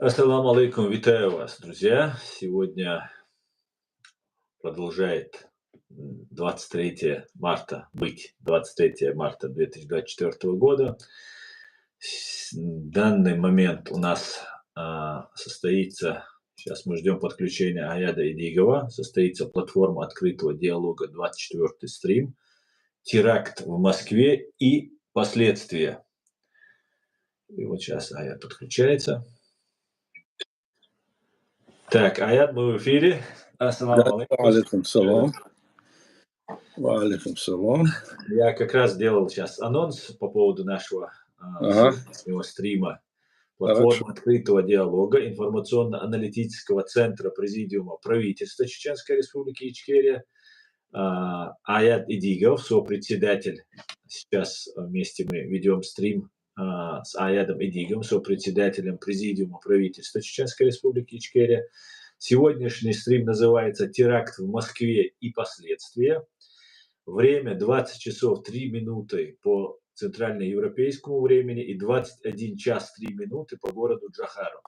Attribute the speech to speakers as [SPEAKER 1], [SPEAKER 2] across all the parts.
[SPEAKER 1] Ассаламу алейкум, витаю вас, друзья. Сегодня продолжает 23 марта быть 23 марта 2024 года. Данный момент у нас состоится, сейчас мы ждем подключения Аяда Идигова, состоится платформа открытого диалога, 24-й стрим, теракт в Москве и последствия. И вот сейчас Аяд подключается. Так, Аяд, мы в эфире.
[SPEAKER 2] Да,
[SPEAKER 1] Ассаламу алейкум.
[SPEAKER 2] алейкум салам. Алейкум салам.
[SPEAKER 1] Я как раз делал сейчас анонс по поводу нашего
[SPEAKER 2] Ага,
[SPEAKER 1] сегодняшнего стрима.
[SPEAKER 2] хорошо.
[SPEAKER 1] Платформа открытого диалога информационно-аналитического центра Президиума правительства Чеченской Республики Ичкерия. Аят Идигов, сопредседатель. Сейчас вместе мы ведем стрим с Аядом Идиговым, сопредседателем Президиума правительства Чеченской Республики Ичкерия. Сегодняшний стрим называется «Теракт в Москве и последствия». Время 20 часов 3 минуты по центральноевропейскому времени и 21 час 3 минуты по городу Джахару.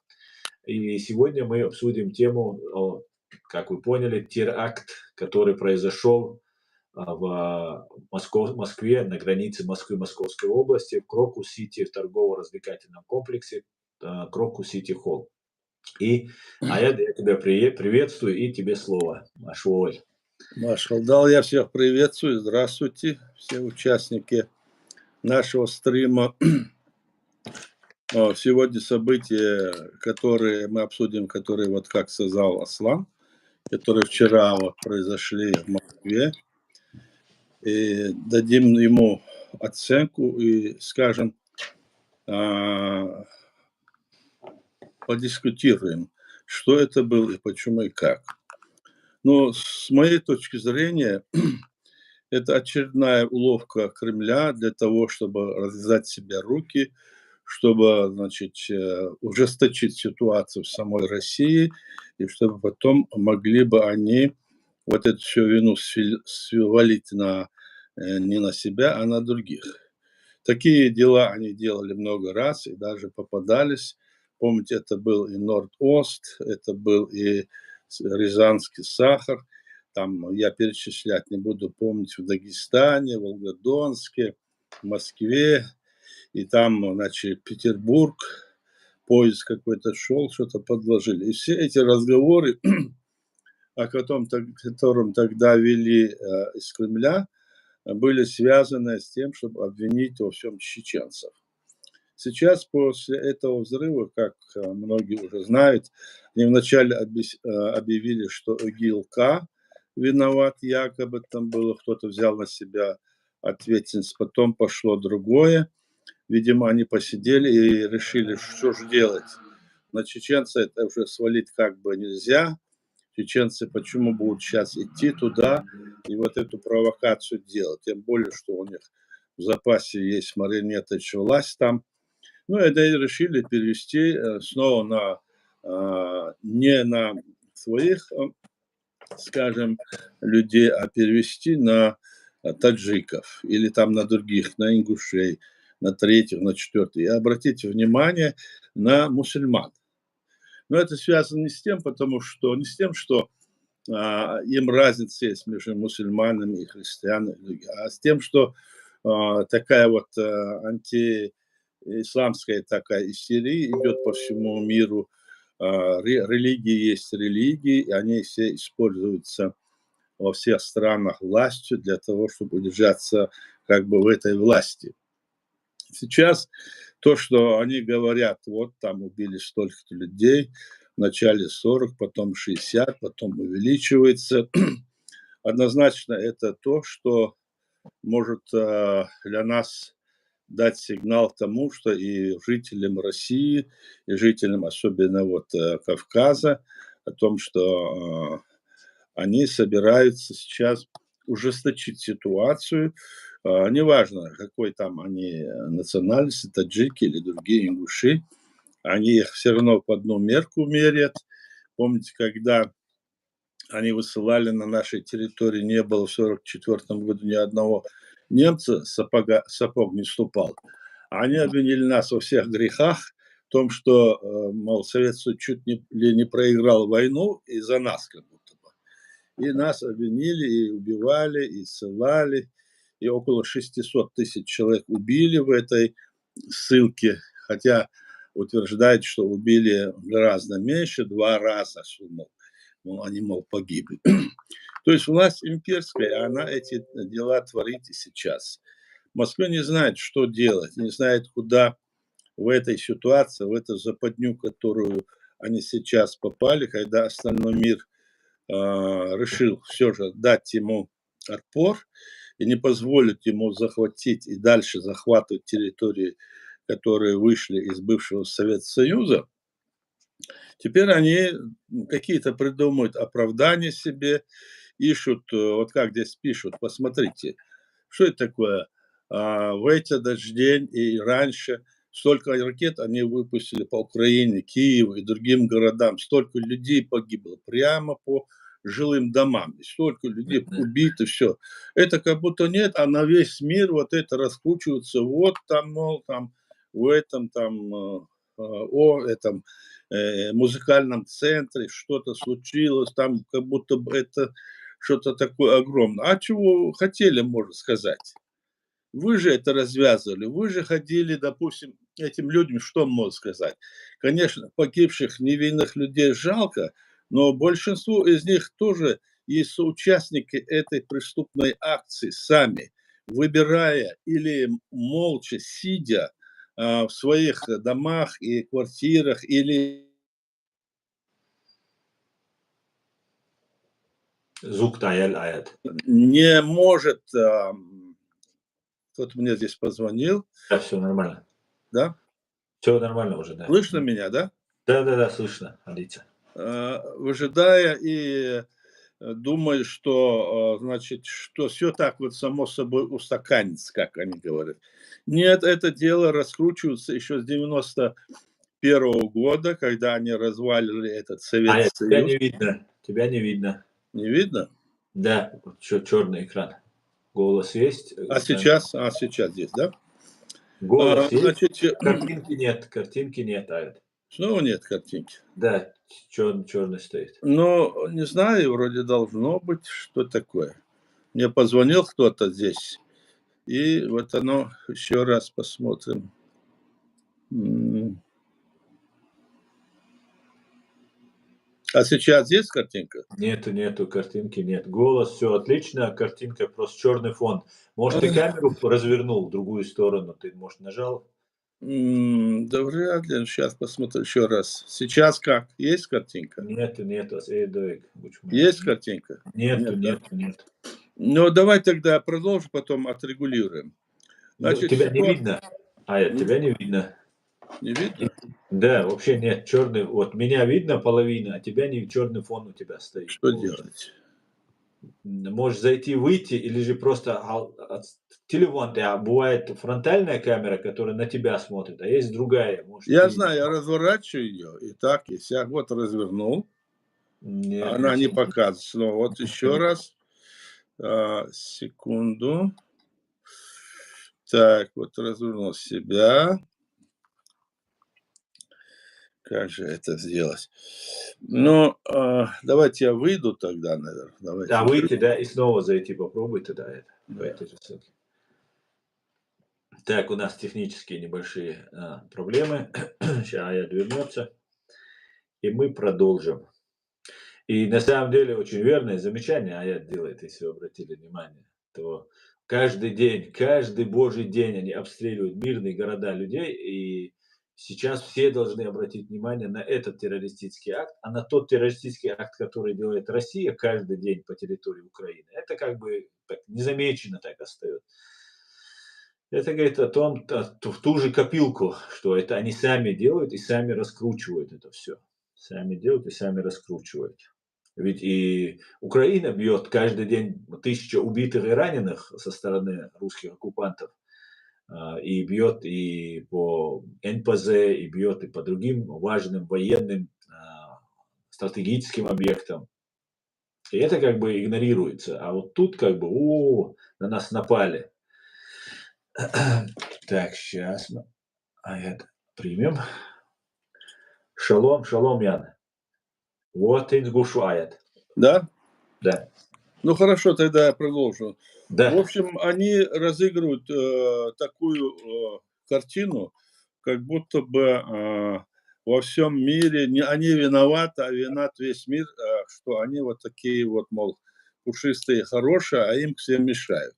[SPEAKER 1] И сегодня мы обсудим тему, как вы поняли, теракт, который произошел в Москве, на границе Москвы и Московской области, в Крокус-Сити, в торгово-развлекательном комплексе Крокус-Сити Холл. И, я тебя приветствую, и тебе слово, Машволь.
[SPEAKER 2] Машалдал, я всех приветствую. Здравствуйте, все участники нашего стрима. Сегодня события, которые мы обсудим, которые, вот как сказал Аслан, которые вчера вот произошли в Москве. И дадим ему оценку и скажем, подискутируем, что это было и почему и как. Но с моей точки зрения, это очередная уловка Кремля для того, чтобы развязать себе руки, чтобы, значит, ужесточить ситуацию в самой России, и чтобы потом могли бы они вот эту всю вину свалить не на себя, а на других. Такие дела они делали много раз и даже попадались. Помните, это был и Норд-Ост, это был и Рязанский сахар. Там я перечислять не буду, помнить, в Дагестане, Волгодонске, в Москве, и там, значит, Петербург, поезд какой-то шел, что-то подложили. И все эти разговоры, о котором тогда вели из Кремля, были связаны с тем, чтобы обвинить во всем чеченцев. Сейчас, после этого взрыва, как многие уже знают, они вначале объявили, что ИГИЛ-К виноват, якобы там было, кто-то взял на себя ответственность, потом пошло другое. Видимо, они посидели и решили, что же делать. На чеченца это уже свалить как бы нельзя. Чеченцы почему будут сейчас идти туда и вот эту провокацию делать? Тем более, что у них в запасе есть марионеточная власть там. Ну, это и решили перевести снова не на своих, скажем, людей, а перевести на таджиков или там на других, на ингушей, на третьих, на четвертых. И обратите внимание на мусульман. Но это связано не с тем, не с тем, что им разница есть между мусульманами и христианами, а с тем, что такая вот антиисламская такая истерия идет по всему миру. Религии есть религии, и они все используются во всех странах властью для того, чтобы удержаться как бы в этой власти. Сейчас то, что они говорят, вот там убили столько-то людей, вначале 40, потом 60, потом увеличивается. Однозначно это то, что может для нас дать сигнал к тому, что и жителям России, и жителям особенно вот Кавказа, о том, что они собираются сейчас ужесточить ситуацию. Неважно, какой там они национальности, таджики или другие ингуши, они их все равно по одну мерку мерят. Помните, когда они высылали на нашей территории, не было в 1944 году ни одного немца, сапог не ступал. Они обвинили нас во всех грехах, том, что, мол, Совет Союз чуть ли не проиграл войну из-за нас как будто бы. И нас обвинили, и убивали, и ссылали, и около 600 тысяч человек убили в этой ссылке, хотя утверждают, что убили гораздо меньше, 2 раза, что, мол, они, мол, погибли. То есть власть имперская, она эти дела творит и сейчас. Москва не знает, что делать, не знает, куда в этой ситуации, в эту западню, которую они сейчас попали, когда остальной мир решил все же дать ему отпор и не позволить ему захватить и дальше захватывать территории, которые вышли из бывшего Советского Союза. Теперь они какие-то придумывают оправдания себе, ищут, вот как здесь пишут, посмотрите, что это такое. В этот же день и раньше столько ракет они выпустили по Украине, Киеву и другим городам, столько людей погибло прямо по жилым домам, и столько людей убито, все. Это как будто нет, а на весь мир вот это раскручивается, вот там, мол, там, в этом там, о этом музыкальном центре что-то случилось, там как будто бы это что-то такое огромное. А чего хотели, можно сказать? Вы же это развязывали, вы же ходили, допустим, этим людям, что можно сказать? Конечно, погибших невинных людей жалко, но большинство из них тоже есть соучастники этой преступной акции сами, выбирая или молча, сидя в своих домах и квартирах, или
[SPEAKER 1] Sucht Ayat.
[SPEAKER 2] не может, кто-то мне здесь позвонил,
[SPEAKER 1] Да, все нормально.
[SPEAKER 2] да?
[SPEAKER 1] Все нормально уже, да.
[SPEAKER 2] Слышно меня, да?
[SPEAKER 1] Да-да-да, слышно, Алица.
[SPEAKER 2] Выжидая и думая, что, значит, что все так вот само собой устаканится, как они говорят. Нет, это дело раскручивается еще с 91 года, когда они развалили этот Советский
[SPEAKER 1] Аят, тебя
[SPEAKER 2] Союз.
[SPEAKER 1] не видно. Тебя не видно.
[SPEAKER 2] Не видно?
[SPEAKER 1] Да, черный экран. Голос есть.
[SPEAKER 2] А сейчас здесь, да?
[SPEAKER 1] Голос есть.
[SPEAKER 2] Значит,
[SPEAKER 1] Картинки нет, Аят.
[SPEAKER 2] снова нет картинки.
[SPEAKER 1] Да, черный стоит.
[SPEAKER 2] Но не знаю, вроде должно быть, что такое. Мне позвонил кто-то здесь, и вот оно, еще раз посмотрим. А сейчас есть картинка?
[SPEAKER 1] Нету картинки, нет. Голос, все отлично, картинка просто черный фон. Может, ты камеру развернул в другую сторону, ты, может, нажал?
[SPEAKER 2] Да вряд ли. Сейчас посмотрю еще раз. Сейчас как? Есть картинка?
[SPEAKER 1] Нету.
[SPEAKER 2] Есть картинка?
[SPEAKER 1] Нету,
[SPEAKER 2] Нет, да?
[SPEAKER 1] нет.
[SPEAKER 2] Ну, давай тогда продолжим, потом отрегулируем.
[SPEAKER 1] Ну,
[SPEAKER 2] Значит,
[SPEAKER 1] тебя не
[SPEAKER 2] что?
[SPEAKER 1] видно. Тебя не видно.
[SPEAKER 2] Не видно?
[SPEAKER 1] Да, вообще нет, черный. Вот меня видно половина, а тебя не черный фон у тебя стоит.
[SPEAKER 2] Что делать?
[SPEAKER 1] Можешь зайти, выйти, или же просто телефон, бывает фронтальная камера, которая на тебя смотрит, а есть другая. Может,
[SPEAKER 2] Я
[SPEAKER 1] ты...
[SPEAKER 2] знаю, я разворачиваю ее, и так, и сяк. Вот развернул.
[SPEAKER 1] Нет,
[SPEAKER 2] Она не показывается. Но вот еще раз. Секунду. Так, вот развернул себя. Как же это сделать? Ну, давайте я выйду тогда, наверное. Давайте.
[SPEAKER 1] выйти, да, и снова зайти, попробуй тогда это, по
[SPEAKER 2] Да.
[SPEAKER 1] этой же ссылке. Так, у нас технические небольшие проблемы. Сейчас Аят вернется, и мы продолжим. И на самом деле очень верное замечание Аят делает, если вы обратили внимание, то каждый день, каждый божий день они обстреливают мирные города людей, и сейчас все должны обратить внимание на этот террористический акт, а на тот террористический акт, который делает Россия каждый день по территории Украины. Это как бы так, незамеченно так остается. Это говорит о том, в ту же копилку, что это они сами делают и сами раскручивают это все. Сами делают и сами раскручивают. Ведь и Украина бьет каждый день 1000 убитых и раненых со стороны русских оккупантов. И бьет и по НПЗ, и бьет и по другим важным военным стратегическим объектам. И это как бы игнорируется. А вот тут как бы, на нас напали. Так, сейчас мы это примем. Шалом, шалом, Ян. Вот ингушу аят.
[SPEAKER 2] Да?
[SPEAKER 1] Да.
[SPEAKER 2] Ну хорошо, тогда я продолжу. В
[SPEAKER 1] Да.
[SPEAKER 2] общем, они разыгрывают такую картину, как будто бы во всем мире не они виноваты, а виноват весь мир, что они вот такие вот, мол, пушистые, хорошие, а им все мешают.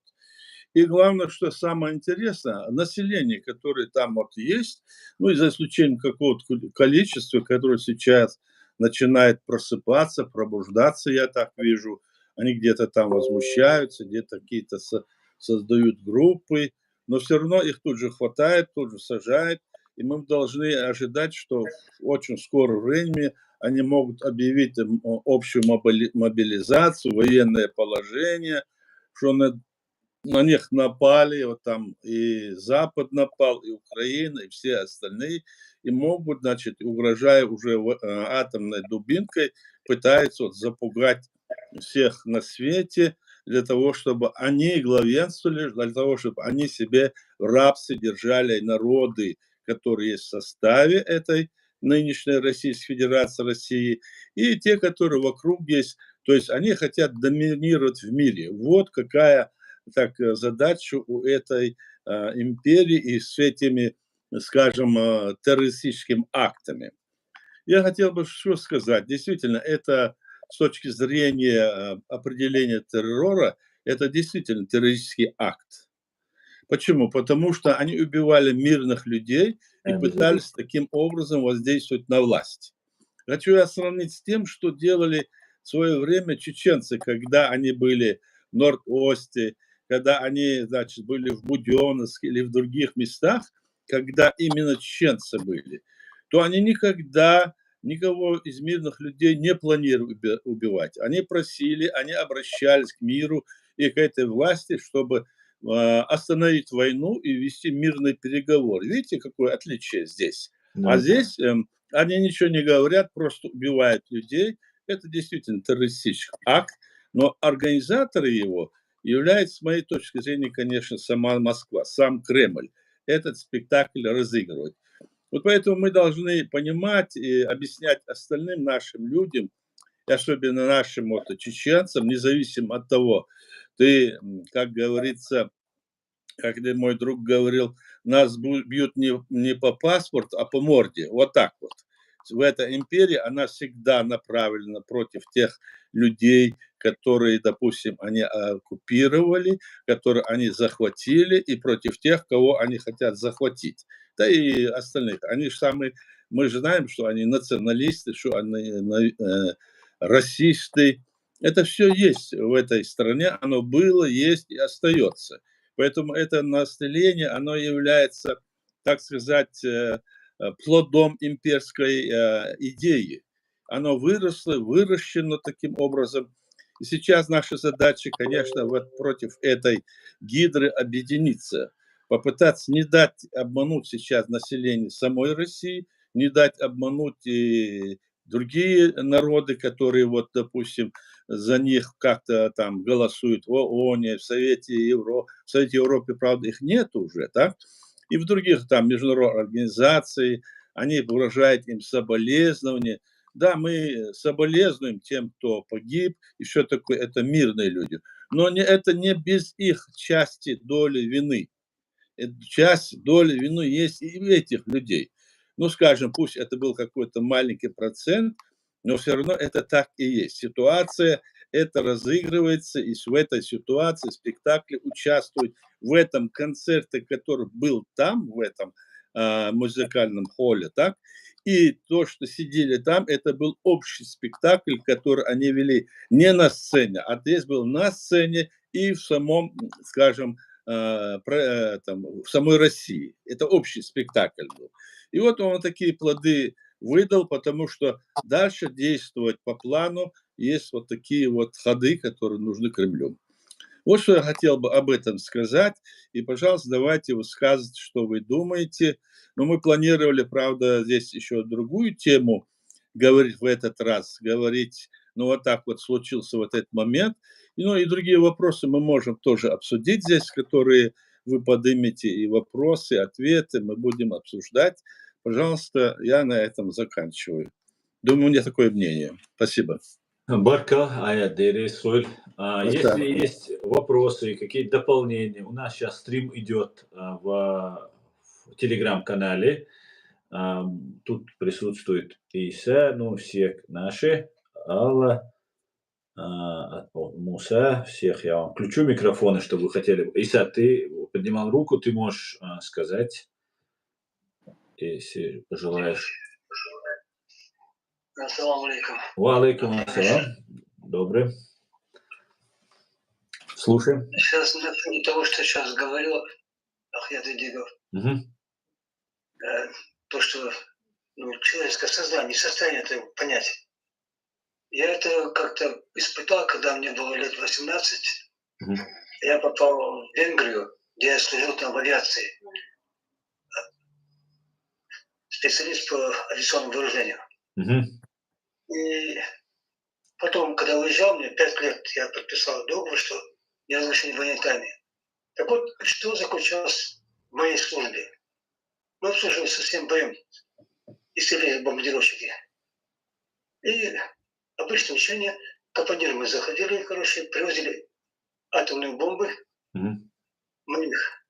[SPEAKER 2] И главное, что самое интересное, население, которое там вот есть, ну, за исключением какого-то количества, которое сейчас начинает просыпаться, пробуждаться, я так вижу, они где-то там возмущаются, где-то какие-то создают группы, но все равно их тут же хватает, тут же сажают, и мы должны ожидать, что в очень скором времени они могут объявить общую мобилизацию, военное положение, что на них напали, вот там и Запад напал, и Украина, и все остальные, и могут, значит, угрожая уже атомной дубинкой, пытаются вот запугать всех на свете для того, чтобы они главенствовали, для того, чтобы они себе в рабстве держали народы, которые есть в составе этой нынешней Российской Федерации России, и те, которые вокруг есть. То есть они хотят доминировать в мире. Вот какая задача у этой империи и с этими, скажем, террористическими актами. Я хотел бы что сказать. Действительно, это с точки зрения определения террора, это действительно террористический акт. Почему? Потому что они убивали мирных людей и пытались таким образом воздействовать на власть. Хочу я сравнить с тем, что делали в свое время чеченцы, когда они были в Норд-Осте, когда они, значит, были в Буденновске или в других местах, когда именно чеченцы были, то они никогда никого из мирных людей не планировали убивать. Они просили, они обращались к миру и к этой власти, чтобы остановить войну и вести мирный переговор. Видите, какое отличие здесь? А здесь они ничего не говорят, просто убивают людей. Это действительно террористический акт, но организаторы его являются, с моей точки зрения, конечно, сама Москва, сам Кремль. Этот спектакль разыгрывает. Вот поэтому мы должны понимать и объяснять остальным нашим людям, и особенно нашим вот, чеченцам, независимо от того, ты, как говорится, как мой друг говорил, нас бьют не по паспорту, а по морде. Вот так вот. В этой империи она всегда направлена против тех людей, которые, допустим, они оккупировали, которые они захватили, и против тех, кого они хотят захватить. Да и остальных. Они же самые, мы же знаем, что они националисты, что они расисты. Это все есть в этой стране, оно было, есть и остается. Поэтому это население, оно является, так сказать, плодом имперской идеи. Оно выросло, выращено таким образом. И сейчас наша задача, конечно, вот против этой гидры объединиться, попытаться не дать обмануть сейчас население самой России, не дать обмануть и другие народы, которые, вот, допустим, за них как-то там голосуют в ООН, в Совете Европы. В Совете Европы, правда, их нет уже, так? И в других там международных организаций, они выражают им соболезнования. Да, мы соболезнуем тем, кто погиб, и что такое, это мирные люди. Но это не без их части доли вины. Часть доли вины есть и у этих людей. Ну, скажем, пусть это был какой-то маленький процент, но все равно это так и есть. Ситуация это разыгрывается, и в этой ситуации, спектакле участвует в этом концерте, который был там, в этом музыкальном холле, так, и то, что сидели там, это был общий спектакль, который они вели не на сцене, а здесь был на сцене и в самом, скажем, там, в самой России. Это общий спектакль был. И вот он такие плоды выдал, потому что дальше действовать по плану есть вот такие вот ходы, которые нужны Кремлю. Вот что я хотел бы об этом сказать. И, пожалуйста, давайте высказывать, что вы думаете. Но мы планировали, правда, здесь еще другую тему говорить в этот раз. Говорить, ну, вот так вот случился вот этот момент. Ну, и другие вопросы мы можем тоже обсудить здесь, которые вы поднимете, и вопросы, ответы мы будем обсуждать. Пожалуйста, я на этом заканчиваю. Думаю, у меня такое мнение. Спасибо.
[SPEAKER 1] Барка, Аядери, Соль.
[SPEAKER 2] Пока.
[SPEAKER 1] Если есть вопросы и какие-то дополнения, у нас сейчас стрим идет в телеграм-канале. Тут присутствует Иса, ну, все наши, Алла, Муса, всех я вам включу микрофоны, чтобы вы хотели. Иса, ты поднимал руку, ты можешь сказать, если пожелаешь.
[SPEAKER 3] Ассаламу алейкум.
[SPEAKER 1] Ва алейкум ассалам. Добрый. Слушаем.
[SPEAKER 3] Сейчас на фоне того, что сейчас говорил Ахьят Идигов,
[SPEAKER 1] Мгм.
[SPEAKER 3] то, что человеческое сознание не в состоянии это понять. Я это как-то испытал, когда мне было лет 18.
[SPEAKER 1] Мгм.
[SPEAKER 3] Я попал в Венгрию, где я служил там в авиации. Специалист по авиационному вооружению.
[SPEAKER 1] Мгм.
[SPEAKER 3] И потом, когда уезжал, мне 5 лет я подписал договор, что я разрешение военной тайны. Так вот, что заключалось в моей службе? Мы обслуживали совсем БМ, истребители бомбардировщики. И обычное учение, капониры мы заходили, привозили атомные бомбы,
[SPEAKER 1] Мгм.
[SPEAKER 3] мы их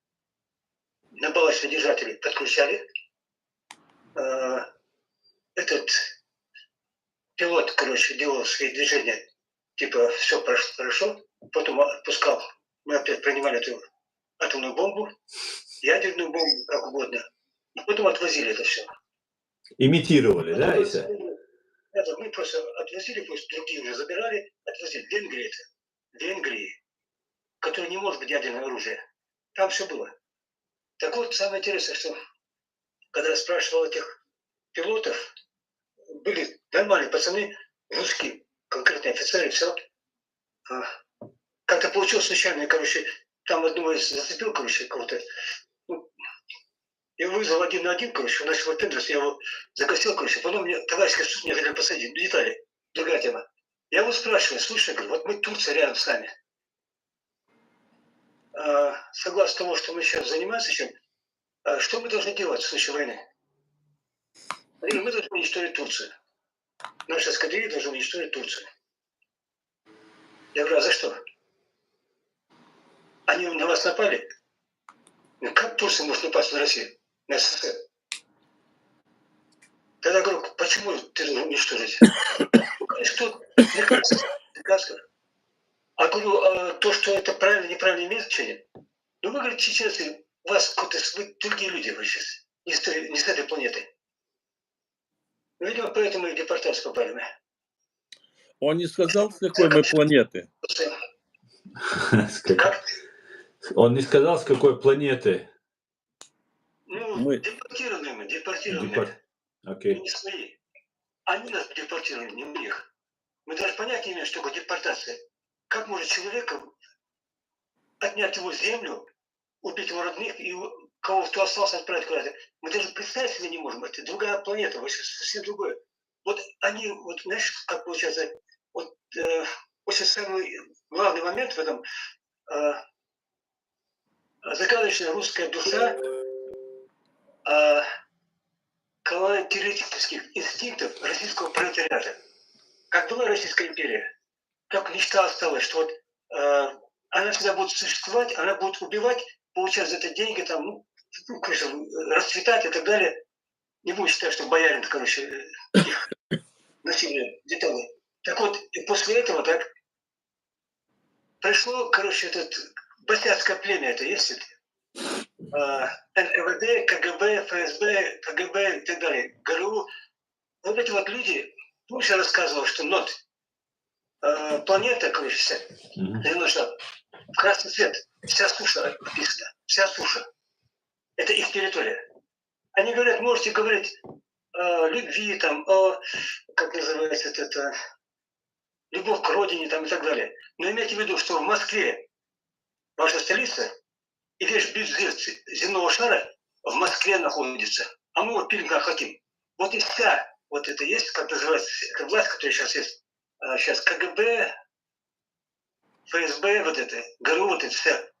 [SPEAKER 3] на балочные держатели подключали. Этот пилот, делал свои движения, типа все прошло хорошо, потом отпускал. Мы опять принимали эту атомную бомбу, ядерную бомбу, как угодно. И потом отвозили это все.
[SPEAKER 1] Имитировали, да, Иса?
[SPEAKER 3] Это мы просто отвозили, пусть другие уже забирали, отвозили. В Венгрии это. В Венгрии, которая не может быть ядерное оружие. Там все было. Так вот, самое интересное, что когда я спрашивал этих пилотов, были нормальные пацаны, русские, конкретные офицеры, все. Как-то получилось случайно, там одного из зацепил, кого-то. Ну, я вызвал один на один, он начал выпендриваться, я его загасил, потом мне товарищ суд мне хотели посадить, детали, другая тема. Я его спрашиваю, слушай, говорю, вот мы Турция рядом с нами. Согласно тому, что мы сейчас занимаемся чем, что мы должны делать в случае войны? Они говорят, мы должны уничтожить Турцию. Наши эскадрильи должны уничтожить Турцию. Я говорю, а за что? Они на вас напали? Ну, как Турция может напасть на Россию, на СССР? Тогда я говорю, почему ты должен уничтожить? Ну, конечно, приказ. А говорю, то, что это правильно, неправильно имеет значение? Ну, вы, говорите, чеченцы, у вас какие-то другие люди вы сейчас, не с этой планеты. Ну, видимо, поэтому и в депортацию попали мы.
[SPEAKER 2] Он не сказал, с какой мы планеты.
[SPEAKER 3] Как?
[SPEAKER 1] Он не сказал, с какой планеты.
[SPEAKER 3] Ну, депортированные.
[SPEAKER 1] Окей.
[SPEAKER 3] Не свои. Они нас депортировали, не у них. Мы даже понятия не имеем, что такое депортация. Как может человека отнять его землю, убить его родных и кого-то остался отправить куда-то? Мы даже представить себе не можем. Это другая планета, вообще совсем другое. Вот они, вот знаешь, как получается, вот очень самый главный момент в этом загадочная русская душа колониалистических инстинктов российского пролетариата. Как была Российская империя, как мечта осталась, что вот она всегда будет существовать, она будет убивать, получать за это деньги, там, расцветать и так далее. Не буду считать, что боярин, их насилие детали. Так вот, и после этого, так, пришло, этот босяцкое племя, это есть это? НКВД, КГБ, ФСБ, КГБ и так далее, ГРУ. Вот эти вот люди, помнишь, я рассказывал, что планета, вся, в красный цвет, вся суша написана, вся суша. Это их территория. Они говорят, можете говорить о любви, там, как называется это, любовь к родине там, и так далее. Но имейте в виду, что в Москве, ваша столица, и весь бюджет земного шара в Москве находится. А мы вот пилим как хотим. Вот и вся, вот это есть, как называется, эта власть, которая сейчас есть, сейчас КГБ, ФСБ, вот это, ГРУ, вот это все.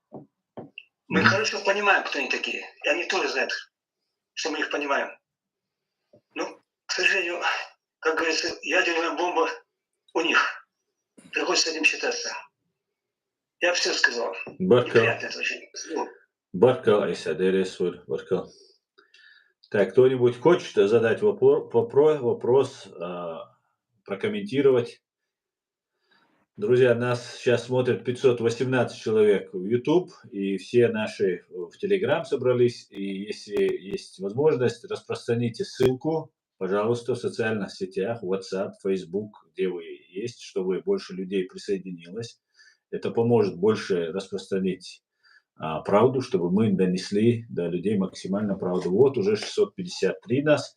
[SPEAKER 3] Мы хорошо понимаем, кто они такие. И они тоже знают, что мы их понимаем. сожалению, как говорится, ядерная бомба у них. Приходится с этим считаться. Я все сказал. Неприятно это очень.
[SPEAKER 1] Баркал, Баркал. Так, кто-нибудь хочет задать вопрос, прокомментировать? Друзья, нас сейчас смотрят 518 человек в YouTube, и все наши в Telegram собрались. И если есть возможность, распространите ссылку, пожалуйста, в социальных сетях, WhatsApp, Facebook, где вы есть, чтобы больше людей присоединилось. Это поможет больше распространить правду, чтобы мы донесли до людей максимально правду. Вот уже 653 нас,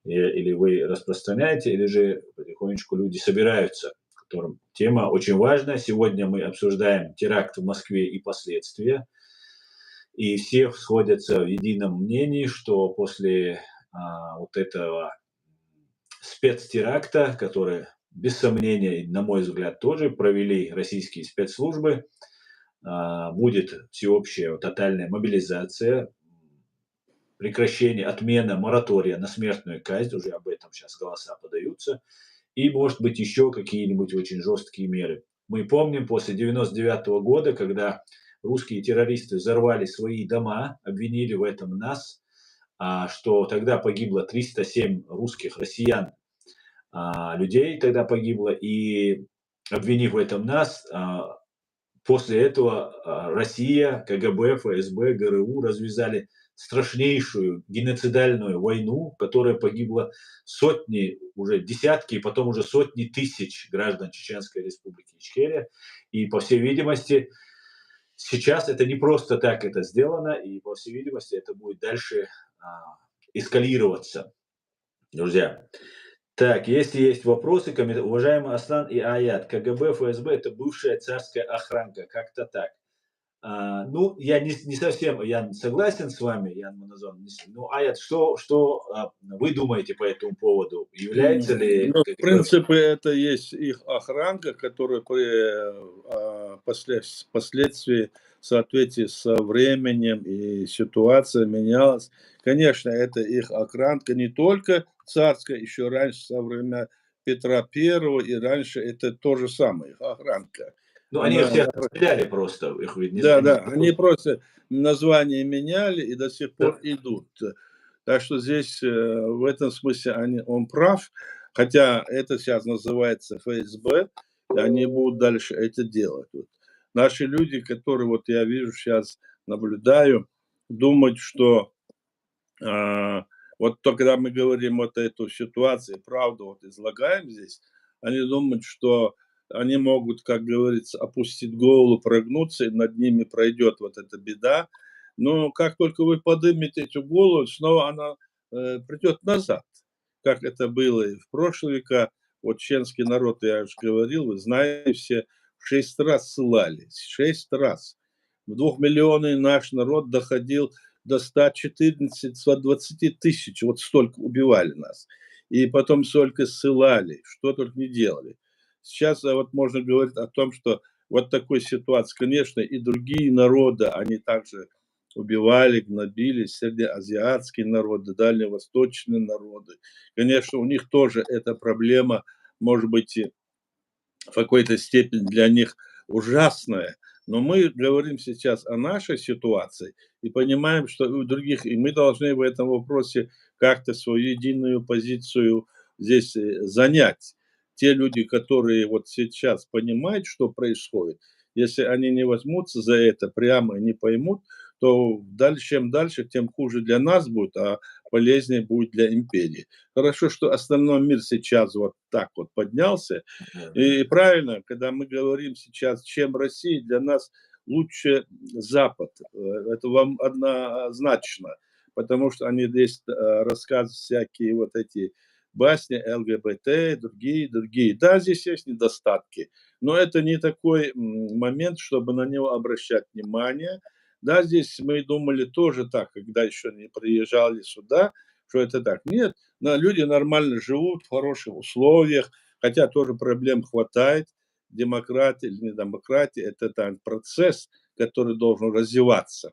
[SPEAKER 1] или вы распространяете, или же потихонечку люди собираются, которым тема очень важная. Сегодня мы обсуждаем теракт в Москве и последствия. И все сходятся в едином мнении, что после вот этого спецтеракта, который, без сомнения, на мой взгляд, тоже провели российские спецслужбы, будет всеобщая тотальная мобилизация, прекращение, отмена моратория на смертную казнь, уже об этом сейчас голоса подаются, и, может быть, еще какие-нибудь очень жесткие меры. Мы помним после 1999 года, когда русские террористы взорвали свои дома, обвинили в этом нас, что тогда погибло 307 русских, россиян, людей тогда погибло, и обвинив в этом нас, после этого Россия, КГБ, ФСБ, ГРУ развязали страшнейшую геноцидальную войну, в которой погибло сотни, уже десятки, и потом уже сотни тысяч граждан Чеченской Республики Ичкерия. И, по всей видимости, сейчас это не просто так это сделано, и, по всей видимости, это будет дальше эскалироваться. Друзья, так, если есть вопросы, уважаемый Аслан и Аят, КГБ, ФСБ – это бывшая царская охранка, как-то так. Ну, я не совсем согласен с вами, Ян Маназон. Ну, Аят, что вы думаете по этому поводу? Является ли…
[SPEAKER 2] Ну, в принципе, это есть их охранка, которая впоследствии в соответствии со временем и ситуация менялась. Конечно, это их охранка не только царская, еще раньше, со времен Петра Первого, и раньше это то же самое, их охранка.
[SPEAKER 1] Ну, они всех стреляли просто. Их ведь не
[SPEAKER 2] Да, они просто название меняли и до сих пор идут. Так что здесь в этом смысле он прав, хотя это сейчас называется ФСБ, и они будут дальше это делать. Вот. Наши люди, которые вот я вижу сейчас, наблюдаю, думают, что вот то, когда мы говорим вот эту ситуацию, правду вот излагаем здесь, они думают, что они могут, как говорится, опустить голову, прогнуться, и над ними пройдет вот эта беда. Но как только вы поднимете эту голову, снова она придет назад, как это было и в прошлые века. Вот чеченский народ, я уже говорил, вы знаете, все 6 раз ссылались, 6 раз. В 2-миллионный наш народ доходил до 114-120 тысяч, вот столько убивали нас. И потом столько ссылали, что только не делали. Сейчас вот можно говорить о том, что вот такой ситуации, конечно, и другие народы, они также убивали, гнобили, среднеазиатские народы, дальневосточные народы. Конечно, у них тоже эта проблема, может быть, и в какой-то степени для них ужасная, но мы говорим сейчас о нашей ситуации и понимаем, что у других, и мы должны в этом вопросе как-то свою единую позицию здесь занять. Те люди, которые вот сейчас понимают, что происходит, если они не возьмутся за это прямо и не поймут, то чем дальше, тем хуже для нас будет, а полезнее будет для империи. Хорошо, что остальной мир сейчас вот так вот поднялся. И правильно, когда мы говорим сейчас, чем Россия, для нас лучше Запад. Это вам однозначно, потому что они здесь рассказывают всякие вот эти басни, ЛГБТ, другие. Да, здесь есть недостатки, но это не такой момент, чтобы на него обращать внимание. Да, здесь мы думали тоже так, когда еще не приезжали сюда, что это так. Нет, люди нормально живут в хороших условиях, хотя тоже проблем хватает. Демократия или не демократия – это процесс, который должен развиваться.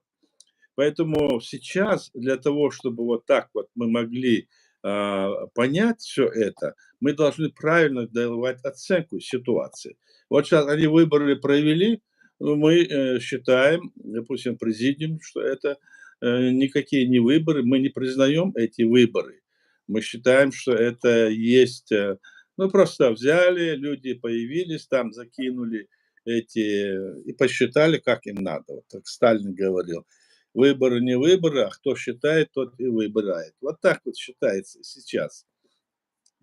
[SPEAKER 2] Поэтому сейчас для того, чтобы вот так вот мы могли понять все это, мы должны правильно давать оценку ситуации. Вот сейчас они выборы провели, мы считаем, допустим, президиум, что это никакие не выборы, мы не признаем эти выборы. Мы считаем, что это есть, ну просто взяли, люди появились там, закинули эти и посчитали, как им надо. Вот как Сталин говорил, выборы не выборы, а кто считает, тот и выбирает. Вот так вот считается сейчас.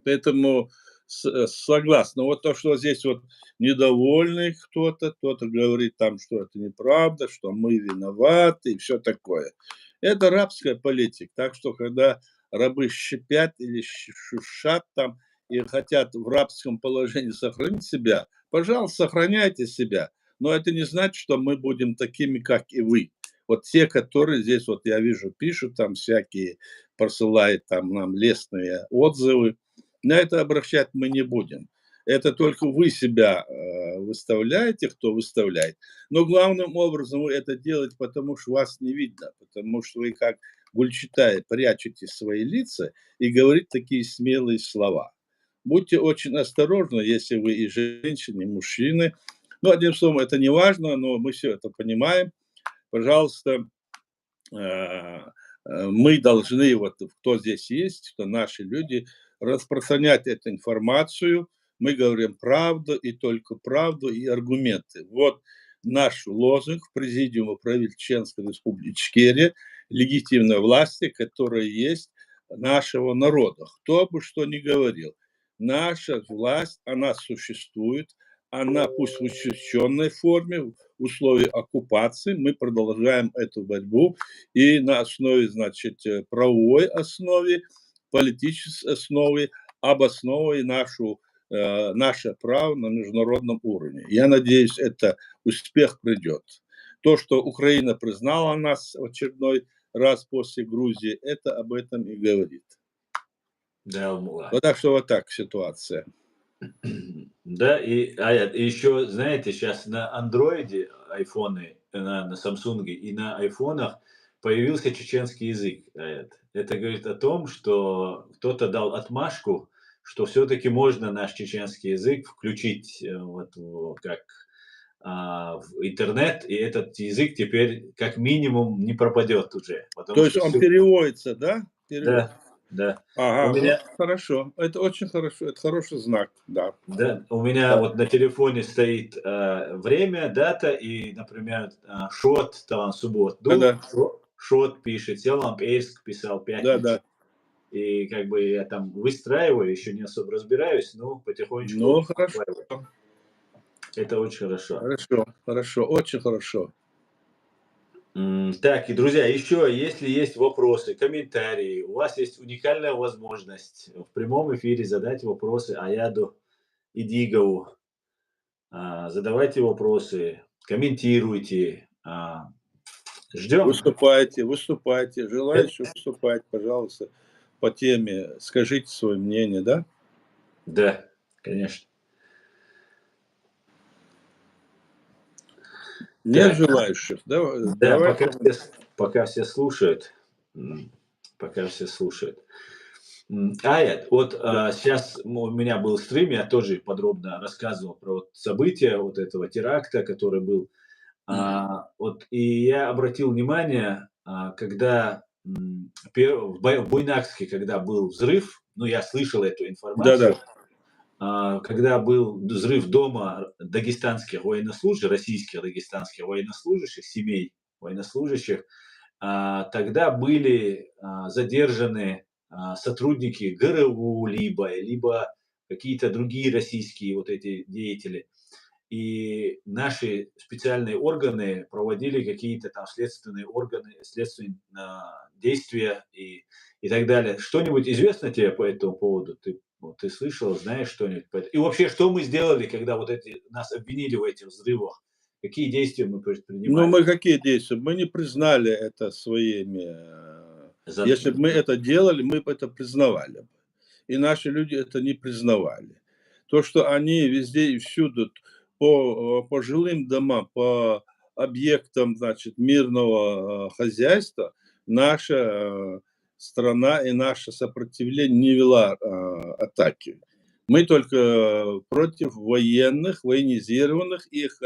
[SPEAKER 2] Поэтому согласна. Вот то, что здесь вот недовольный кто-то говорит там, что это неправда, что мы виноваты и все такое. Это рабская политика. Так что, когда рабы шипят или шушат там и хотят в рабском положении сохранить себя, пожалуйста, сохраняйте себя. Но это не значит, что мы будем такими, как и вы. Вот те, которые здесь, вот я вижу, пишут там всякие, посылают там нам лестные отзывы, на это обращать мы не будем. Это только вы себя выставляете, кто выставляет. Но главным образом вы это делаете, потому что вас не видно, потому что вы как Гульчатай прячете свои лица и говорите такие смелые слова. Будьте очень осторожны, если вы и женщины, и мужчины. Ну, одним словом, это не важно, но мы все это понимаем. Пожалуйста, мы должны, вот кто здесь есть, что наши люди, распространять эту информацию. Мы говорим правду и только правду и аргументы. Вот наш лозунг в Президиуме правительства Чеченской Республики Ичкерия, легитимной власти, которая есть нашего народа. Кто бы что ни говорил, наша власть, она существует, она пусть в учащенной форме, в условиях оккупации, мы продолжаем эту борьбу и на основе, значит, правовой основе, политической основе, обосновывая наше право на международном уровне. Я надеюсь, это успех придет. То, что Украина признала нас в очередной раз после Грузии, это об этом и говорит.
[SPEAKER 1] Да,
[SPEAKER 2] Вот так что вот так ситуация.
[SPEAKER 1] да, и еще, знаете, сейчас на андроиде айфоны, на Самсунге и на айфонах появился чеченский язык. Это говорит о том, что кто-то дал отмашку, что все-таки можно наш чеченский язык включить как в интернет, и этот язык теперь как минимум не пропадет уже.
[SPEAKER 2] То есть он переводится, да?
[SPEAKER 1] Да, да.
[SPEAKER 2] Ага,
[SPEAKER 1] У меня...
[SPEAKER 2] вот хорошо. Это очень хорошо. Это хороший знак, да.
[SPEAKER 1] Да, у меня
[SPEAKER 2] Да.
[SPEAKER 1] вот на телефоне стоит время, дата и, например, шот, там, субботу,
[SPEAKER 2] Да.
[SPEAKER 1] шот пишет, Селам Пейск писал пятницу.
[SPEAKER 2] Да.
[SPEAKER 1] И как бы я там выстраиваю, еще не особо разбираюсь, но потихонечку.
[SPEAKER 2] Ну, хорошо.
[SPEAKER 1] Это очень хорошо.
[SPEAKER 2] Хорошо, очень хорошо.
[SPEAKER 1] Так, и, друзья, еще, если есть вопросы, комментарии, у вас есть уникальная возможность в прямом эфире задать вопросы Аяду Идигову. Задавайте вопросы, комментируйте. Ждем.
[SPEAKER 2] Выступайте. Желающие выступать, пожалуйста, по теме. Скажите свое мнение, да?
[SPEAKER 1] Да, конечно.
[SPEAKER 2] Нет желающих?
[SPEAKER 1] Да,
[SPEAKER 2] давай.
[SPEAKER 1] пока все слушают. Аят, вот сейчас у меня был стрим, я тоже подробно рассказывал про вот события вот этого теракта, который был. Вот, и я обратил внимание, когда в Буйнакске, когда был взрыв, ну, я слышал эту информацию, когда был взрыв дома дагестанских военнослужащих, российских дагестанских военнослужащих, семей военнослужащих, тогда были задержаны сотрудники ГРУ либо какие-то другие российские вот эти деятели. И наши специальные органы проводили какие-то там следственные действия и так далее. Что-нибудь известно тебе по этому поводу? Ты слышал, знаешь что-нибудь? И вообще, что мы сделали, когда вот нас обвинили в этих взрывах? Какие действия мы предпринимали?
[SPEAKER 2] Ну, мы какие действия? Мы не признали это своими... Если бы мы это делали, мы бы это признавали бы. И наши люди это не признавали. То, что они везде и всюду по жилым домам, по объектам, значит, мирного хозяйства, наша страна и наше сопротивление не вела атаки. Мы только против военных, военизированных их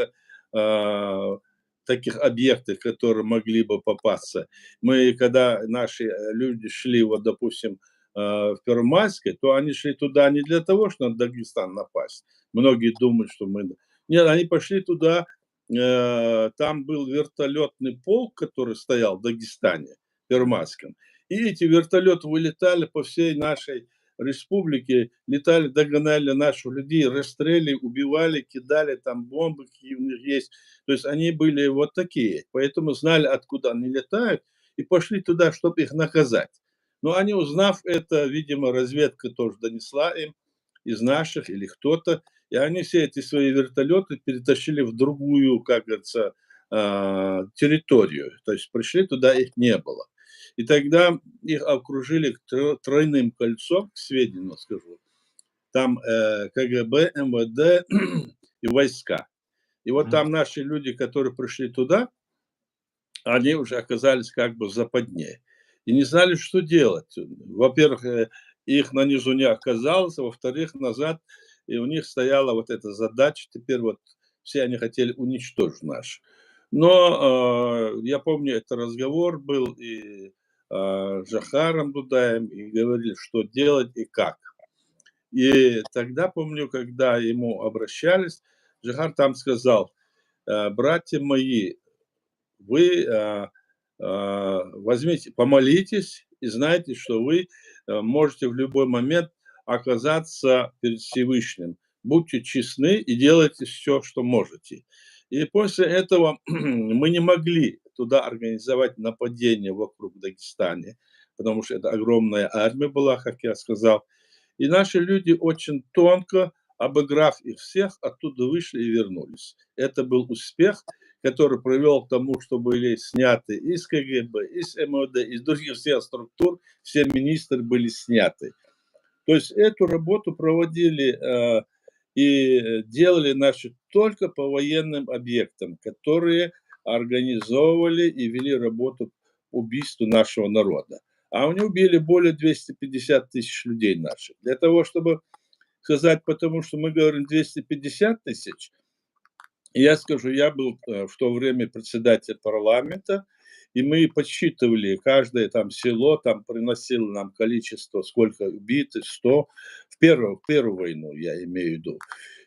[SPEAKER 2] таких объектов, которые могли бы попасться. Мы, когда наши люди шли, вот, допустим, в Первомайске, то они шли туда не для того, чтобы на Дагестан напасть. Многие думают, что мы... Нет, они пошли туда, там был вертолетный полк, который стоял в Дагестане, в Первомайском. И эти вертолеты вылетали по всей нашей республике, летали, догоняли наших людей, расстреливали, убивали, кидали там бомбы, какие у них есть. То есть они были вот такие. Поэтому знали, откуда они летают, и пошли туда, чтобы их наказать. Но они, узнав это, видимо, разведка тоже донесла им из наших или кто-то, и они все эти свои вертолеты перетащили в другую, как говорится, территорию. То есть пришли туда, их не было. И тогда их окружили тройным кольцом, к сведению скажу. Там КГБ, МВД и войска. И вот там наши люди, которые пришли туда, они уже оказались как бы в западне. И не знали, что делать. Во-первых, их на низу не оказалось, а во-вторых, назад. И у них стояла вот эта задача. Теперь вот все они хотели уничтожить наш. Но я помню, это разговор был и с Жохаром Дудаем, и говорили, что делать и как. И тогда, помню, когда ему обращались, Жохар там сказал: братья мои, вы возьмите, помолитесь и знайте, что вы можете в любой момент оказаться перед Всевышним. Будьте честны и делайте все, что можете. И после этого мы не могли туда организовать нападение вокруг Дагестана, потому что это огромная армия была, как я сказал. И наши люди очень тонко, обыграв их всех, оттуда вышли и вернулись. Это был успех, который привел к тому, что были сняты из КГБ, из МВД, из других всех структур, все министры были сняты. То есть эту работу проводили и делали наши только по военным объектам, которые организовывали и вели работу по убийству нашего народа. А они убили более 250 тысяч людей наших. Для того, чтобы сказать, потому что мы говорим 250 тысяч, я скажу, я был в то время председатель парламента, и мы подсчитывали, каждое там село там приносило нам количество, сколько убитых, 100, в первую войну, я имею в виду.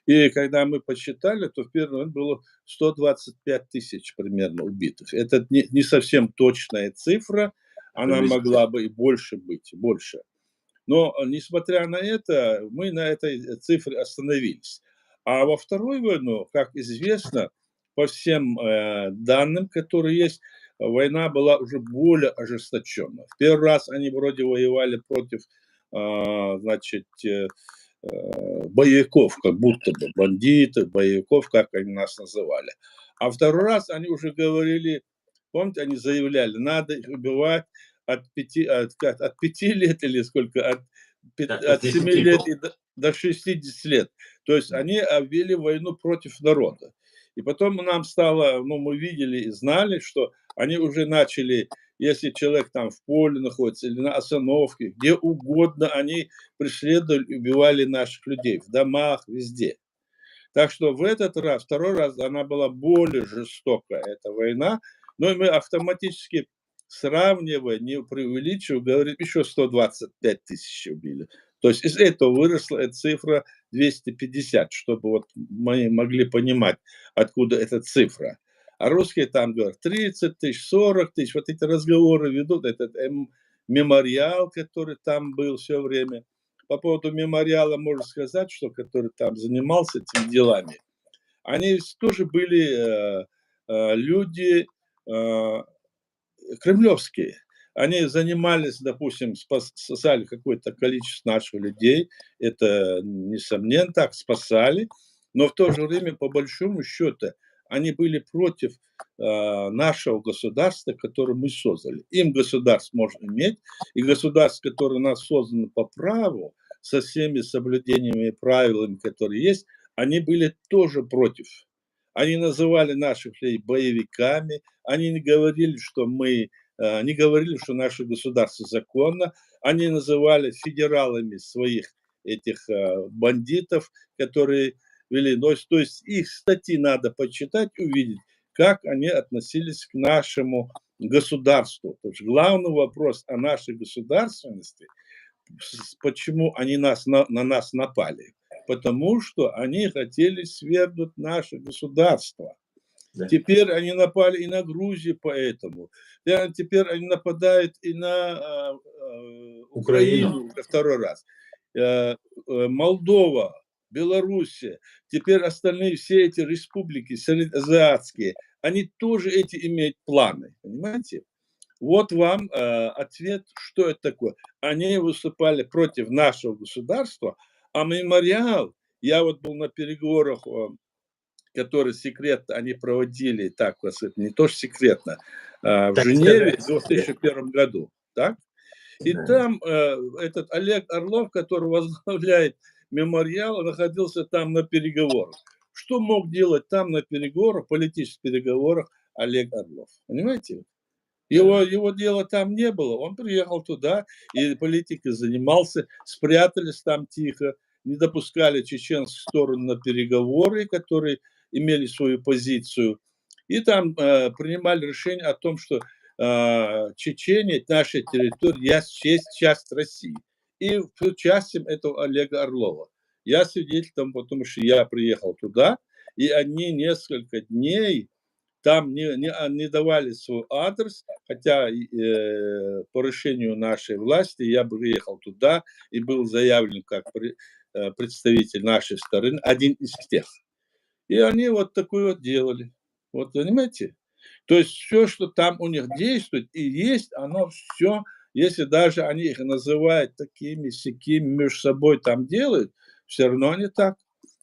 [SPEAKER 2] И когда мы подсчитали, то в первую войну было 125 тысяч примерно убитых. Это не совсем точная цифра, она могла бы и больше быть, больше. Но, несмотря на это, мы на этой цифре остановились. А во вторую войну, как известно, по всем данным, которые есть, война была уже более ожесточенная. В первый раз они вроде воевали против, значит, боевиков, как будто бы бандитов, боевиков, как они нас называли. А второй раз они уже говорили, помните, они заявляли, надо их убивать от 5 лет или сколько, от 7 лет до 60 лет. То есть они объявили войну против народа. И потом нам стало, мы видели и знали, что они уже начали, если человек там в поле находится или на остановке, где угодно, они преследовали, убивали наших людей, в домах, везде. Так что в этот раз, второй раз, она была более жестокая, эта война, но мы автоматически сравнивая, не преувеличивая, говорим, еще 125 тысяч убили. То есть из этого выросла эта цифра 250, чтобы вот мы могли понимать, откуда эта цифра. А русские там говорят 30 тысяч, 40 тысяч, вот эти разговоры ведут, этот мемориал, который там был все время. По поводу мемориала можно сказать, что который там занимался этими делами, они тоже были люди кремлевские. Они занимались, допустим, спасали какое-то количество наших людей, это, несомненно, так, спасали, но в то же время, по большому счету, они были против нашего государства, которое мы создали. Им государство можно иметь, и государство, которое у нас создано по праву, со всеми соблюдениями и правилами, которые есть, они были тоже против. Они называли наших людей боевиками, они не говорили, что мы они говорили, что наше государство законно, они называли федералами своих этих бандитов, которые вели. То есть их статьи надо почитать, увидеть, как они относились к нашему государству. То есть главный вопрос о нашей государственности, почему они на нас напали. Потому что они хотели свергнуть наше государство. Да. Теперь они напали и на Грузию поэтому. Теперь они нападают и на Украину второй раз. Молдова, Белоруссия, теперь остальные все эти республики среднеазиатские, они тоже эти имеют планы, понимаете? Вот вам ответ, что это такое. Они выступали против нашего государства, а мемориал, я вот был на переговорах, которые секретно они проводили, так, не то что секретно, в Женеве в 2001 году, так? И там этот Олег Орлов, который возглавляет мемориал, находился там на переговорах. Что мог делать там на переговорах, политических переговорах Олег Орлов? Понимаете? Его дела там не было. Он приехал туда, и политикой занимался, спрятались там тихо, не допускали чеченскую сторону на переговоры, которые имели свою позицию. И там принимали решение о том, что Чечения, наша территория, есть часть России. И участием этого Олега Орлова. Я свидетель тому, потому что я приехал туда, и они несколько дней там не давали свой адрес, хотя по решению нашей власти я приехал туда и был заявлен как представитель нашей стороны, один из тех. И они вот такое вот делали. Вот понимаете? То есть все, что там у них действует и есть, оно все, если даже они их называют такими-сякими, между собой там делают, все равно они так.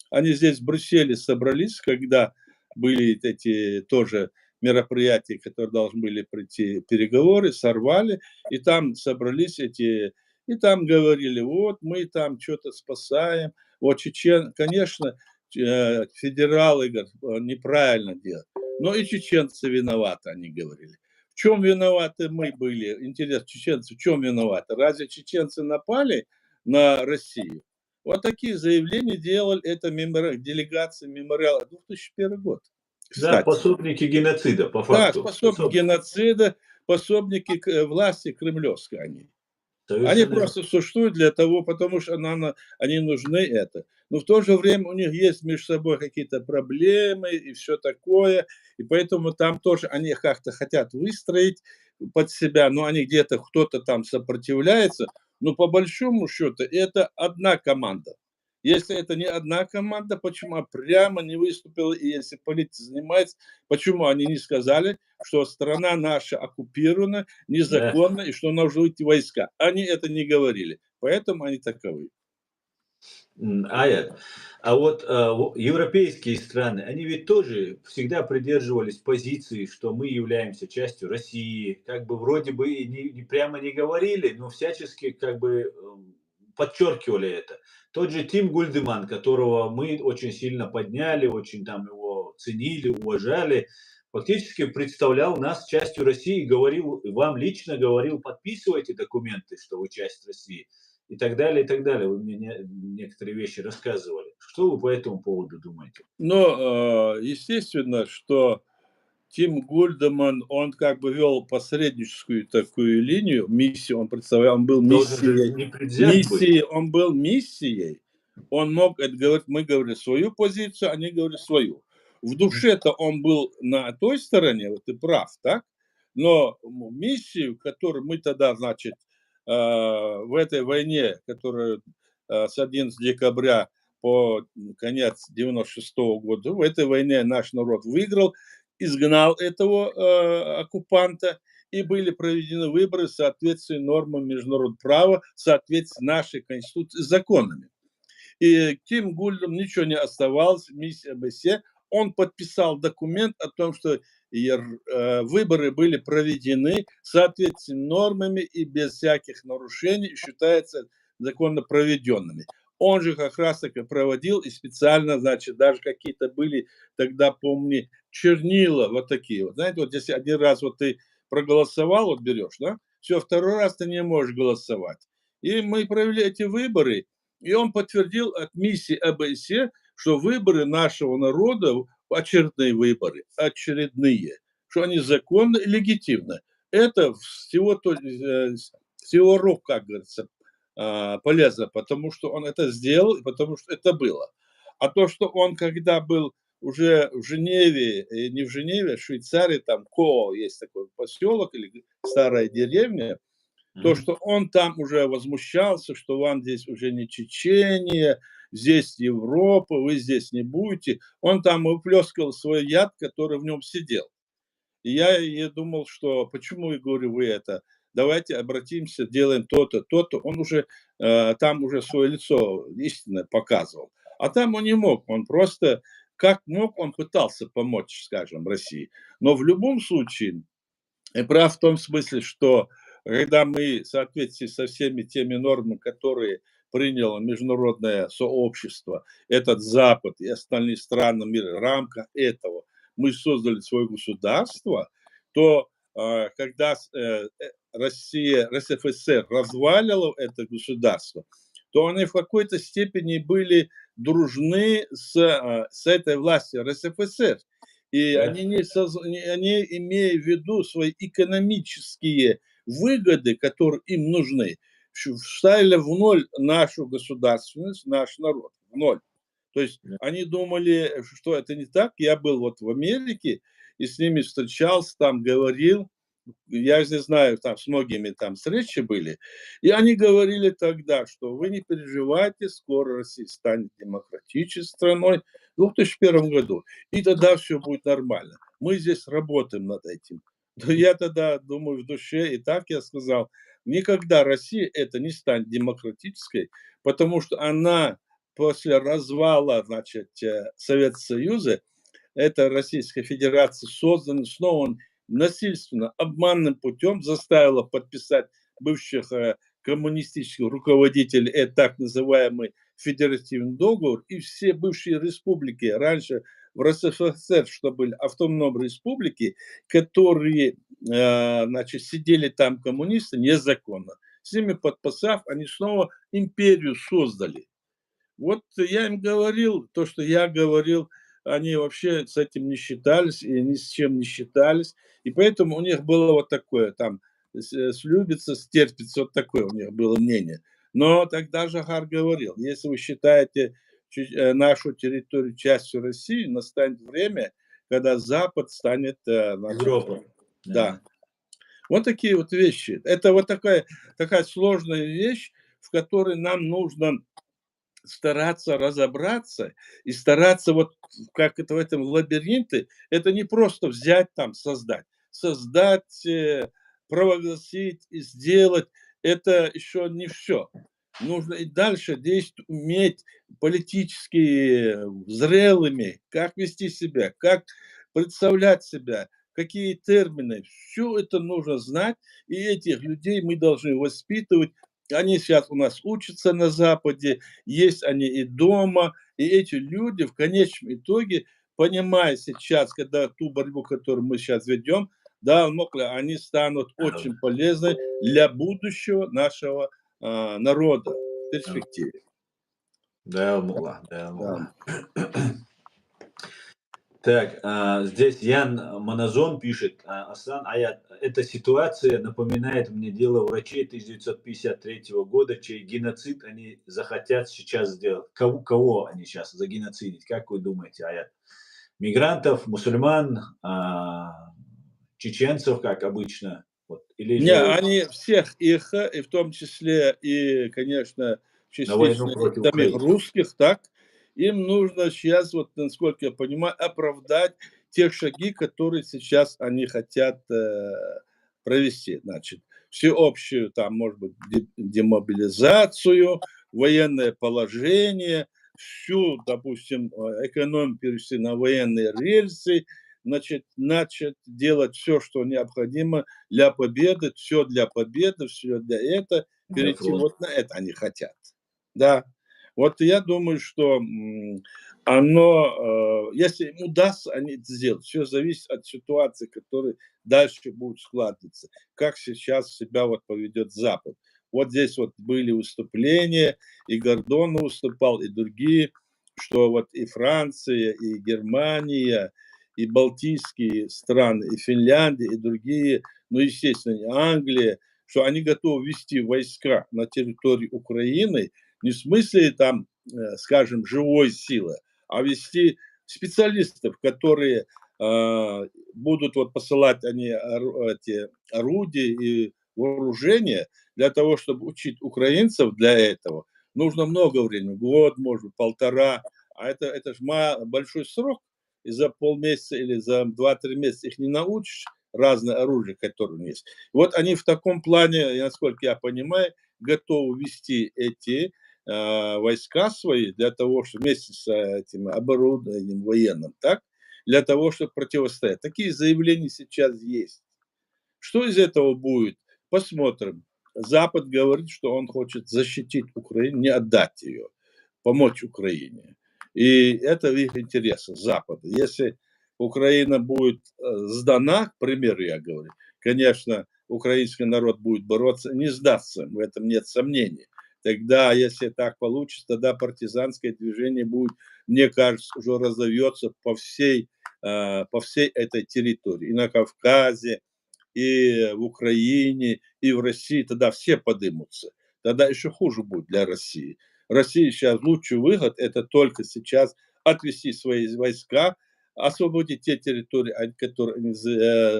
[SPEAKER 2] Они здесь в Брюсселе собрались, когда были эти тоже мероприятия, которые должны были прийти, переговоры, сорвали, и там собрались эти, и там говорили, вот мы там что-то спасаем, вот чечен, конечно, федералы говорят, неправильно делают, но и чеченцы виноваты, они говорили. В чем виноваты мы были? Интересно, чеченцы в чем виноваты? Разве чеченцы напали на Россию? Вот такие заявления делали это делегация мемориала 2001 год.
[SPEAKER 1] Кстати. Да, пособники геноцида, по факту.
[SPEAKER 2] Да, пособники геноцида, пособники власти кремлевской они. Они просто существуют для того, потому что они нужны это. Но в то же время у них есть между собой какие-то проблемы и все такое. И поэтому там тоже они как-то хотят выстроить под себя, но они где-то, кто-то там сопротивляется. Но по большому счету это одна команда. Если это не одна команда, почему прямо не выступила, и если политика занимается, почему они не сказали, что страна наша оккупирована незаконно, и что нужно уйти войска? Они это не говорили, поэтому они таковы.
[SPEAKER 1] А вот европейские страны, они ведь тоже всегда придерживались позиции, что мы являемся частью России, как бы вроде бы не прямо не говорили, но всячески как бы подчеркивали это. Тот же Тим Гульдеман, которого мы очень сильно подняли, очень там его ценили, уважали, фактически представлял нас частью России, говорил, вам лично говорил, подписывайте документы, что вы часть России. И так далее, и так далее. Вы мне некоторые вещи рассказывали. Что вы по этому поводу думаете?
[SPEAKER 2] Ну, естественно, что Тим Гульдеман, он как бы вел посредническую такую линию, миссию, он представлял, он был миссией, он был миссией, он мог это говорить, мы говорили свою позицию, они говорили свою. В душе-то он был на той стороне, вот ты прав, так? Но миссию, которую мы тогда, значит, в этой войне, которая с 11 декабря по конец 96-го года, в этой войне наш народ выиграл, изгнал этого оккупанта, и были проведены выборы в соответствии нормам международного права, в соответствии с нашей конституцией, законами. И Тим Гульдем ничего не оставалось, миссия ОБСЕ, он подписал документ о том, что выборы были проведены в соответствии с нормами и без всяких нарушений, считаются законно проведенными. Он же как раз таки проводил и специально, значит, даже какие-то были тогда, помни, чернила вот такие вот. Знаете, вот если один раз вот ты проголосовал, вот берешь, да, все, второй раз ты не можешь голосовать. И мы провели эти выборы, и он подтвердил от миссии ОБСЕ, что выборы нашего народа, очередные выборы, очередные, что они законны и легитимны. Это всего рук, как говорится, полезно, потому что он это сделал, и потому что это было. А то, что он, когда был уже в Женеве, не в Женеве, а в Швейцарии, там Коо есть такой поселок или старая деревня, то, что он там уже возмущался, что вам здесь уже не Чечения, здесь Европа, вы здесь не будете. Он там выплескивал свой яд, который в нем сидел. И я думал, что почему я говорю вы это? Давайте обратимся, делаем то-то, то-то. Он уже там уже свое лицо истинно показывал. А там он не мог. Он просто, как мог, он пытался помочь, скажем, России. Но в любом случае, я прав в том смысле, что когда мы в соответствии со всеми теми нормами, которые приняло международное сообщество, этот Запад и остальные страны мира, в рамках этого мы создали свое государство, то когда Россия, РСФСР развалила это государство, то они в какой-то степени были дружны с этой властью РСФСР. И они, они, имея в виду свои экономические выгоды, которые им нужны, вставили в ноль нашу государственность, наш народ, в ноль. То есть они думали, что это не так. Я был вот в Америке и с ними встречался, там говорил, я не знаю, там с многими там встречи были, и они говорили тогда, что вы не переживайте, скоро Россия станет демократической страной в 2001 году, и тогда все будет нормально. Мы здесь работаем над этим. Я тогда думаю в душе, и так я сказал, никогда Россия это не станет демократической, потому что она после развала, значит, Советского Союза, это Российская Федерация создана снова насильственно, обманным путем заставила подписать бывших коммунистических руководителей это так называемый федеративный договор, и все бывшие республики, раньше в РСФСР, что были автономные республики, которые значит, сидели там коммунисты незаконно. С ними подписав, они снова империю создали. Вот я им говорил, то, что я говорил, они вообще с этим не считались и ни с чем не считались. И поэтому у них было вот такое, там, слюбится, стерпится, вот такое у них было мнение. Но тогда Жахар говорил, если вы считаете нашу территорию частью России, настанет время, когда Запад станет...
[SPEAKER 1] Европа.
[SPEAKER 2] Да. Вот такие вот вещи. Это вот такая сложная вещь, в которой нам нужно стараться разобраться и стараться вот как это в этом лабиринте, это не просто взять там, создать, провозгласить и сделать, это еще не все. Нужно и дальше действовать, уметь политически зрелыми, как вести себя, как представлять себя, какие термины. Все это нужно знать, и этих людей мы должны воспитывать. Они сейчас у нас учатся на Западе, есть они и дома, и эти люди в конечном итоге, понимая сейчас, когда ту борьбу, которую мы сейчас ведем, да, они станут очень полезны для будущего нашего народа в перспективе.
[SPEAKER 1] Да, Мула, да, Мула. Так, здесь Ян Маназон пишет, Асан Аят, эта ситуация напоминает мне дело врачей 1953 года, чей геноцид они захотят сейчас сделать. Кого они сейчас загеноцидить? Как вы думаете, Аят? Мигрантов, мусульман, чеченцев, как обычно? Вот, или
[SPEAKER 2] не,
[SPEAKER 1] же...
[SPEAKER 2] они всех их, и в том числе, и, конечно, частично самих русских, так, им нужно сейчас, вот, насколько я понимаю, оправдать тех шаги, которые сейчас они хотят провести. Значит, всеобщую, там, может быть, демобилизацию, военное положение, всю, допустим, экономику перевести на военные рельсы, значит, делать все, что необходимо для победы, все для победы, все для этого, перейти вот на это они хотят. Да. Вот я думаю, что оно, если им удастся они это сделать, все зависит от ситуации, которая дальше будет складываться. Как сейчас себя вот поведет Запад. Вот здесь вот были выступления, и Гордон выступал, и другие, что вот и Франция, и Германия, и Балтийские страны, и Финляндия, и другие, ну, естественно, и Англия, что они готовы ввести войска на территории Украины, не в смысле там, скажем, живой силы, а ввести специалистов, которые будут вот посылать они эти орудия и вооружения для того, чтобы учить украинцев для этого. Нужно много времени, год, может, полтора, а это же большой срок, и за полмесяца или за 2-3 месяца их не научишь разное оружие, которое есть. Вот они в таком плане, насколько я понимаю, готовы вести эти войска свои для того, чтобы вместе с этим оборудованием военным, так, для того, чтобы противостоять. Такие заявления сейчас есть. Что из этого будет? Посмотрим. Запад говорит, что он хочет защитить Украину, не отдать ее, помочь Украине. И это в их интересах Запада. Если Украина будет сдана, к примеру, я говорю, конечно, украинский народ будет бороться, не сдастся, в этом нет сомнений. Тогда, если так получится, тогда партизанское движение будет, мне кажется, уже разовьется по всей этой территории. И на Кавказе, и в Украине, и в России. Тогда все подымутся. Тогда еще хуже будет для России. России сейчас лучший выход – это только сейчас отвести свои войска, освободить те территории, которые они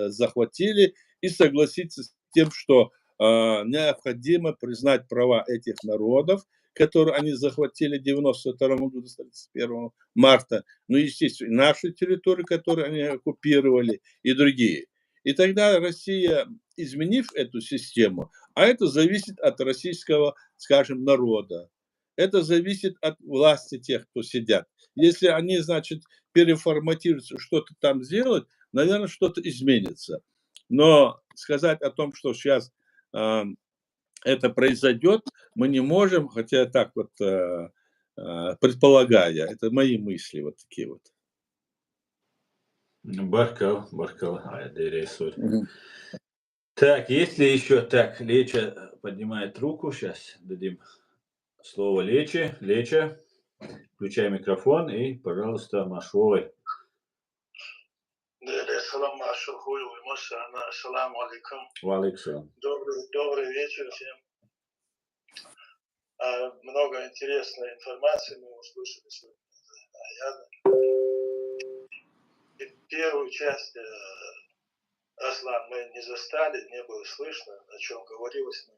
[SPEAKER 2] захватили, и согласиться с тем, что необходимо признать права этих народов, которые они захватили в 1992 году, 31 марта, ну, естественно, наши территории, которые они оккупировали, и другие. И тогда Россия, изменив эту систему, а это зависит от российского, скажем, народа, это зависит от власти тех, кто сидят. Если они, значит, переформатируются, что-то там сделать, наверное, что-то изменится. Но сказать о том, что сейчас это произойдет, мы не можем, хотя так вот предполагая, это мои мысли вот такие вот.
[SPEAKER 1] Баркал, Так, есть ли еще? Так, Леча поднимает руку. Сейчас дадим слово Лече. Леча, включай микрофон и, пожалуйста, Машовой. Валиксалам.
[SPEAKER 4] Добрый вечер всем. Много интересной информации мы услышали сегодня. Первую часть, Аслан, мы не застали, не было слышно, о чем говорилось,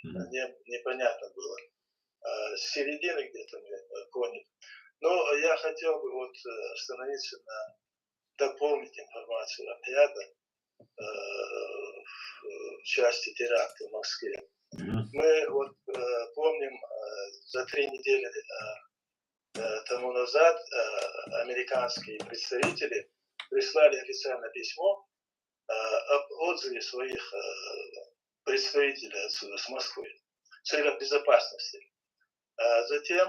[SPEAKER 4] непонятно было. С середины где-то мы поняли. Но я хотел бы вот остановиться на дополнить информацию Ахьяда в части теракта в Москве. Мы вот помним, за 3 недели тому назад американские представители прислали официальное письмо об отзыве своих представителей отсюда, с Москвы, в целях безопасности. Затем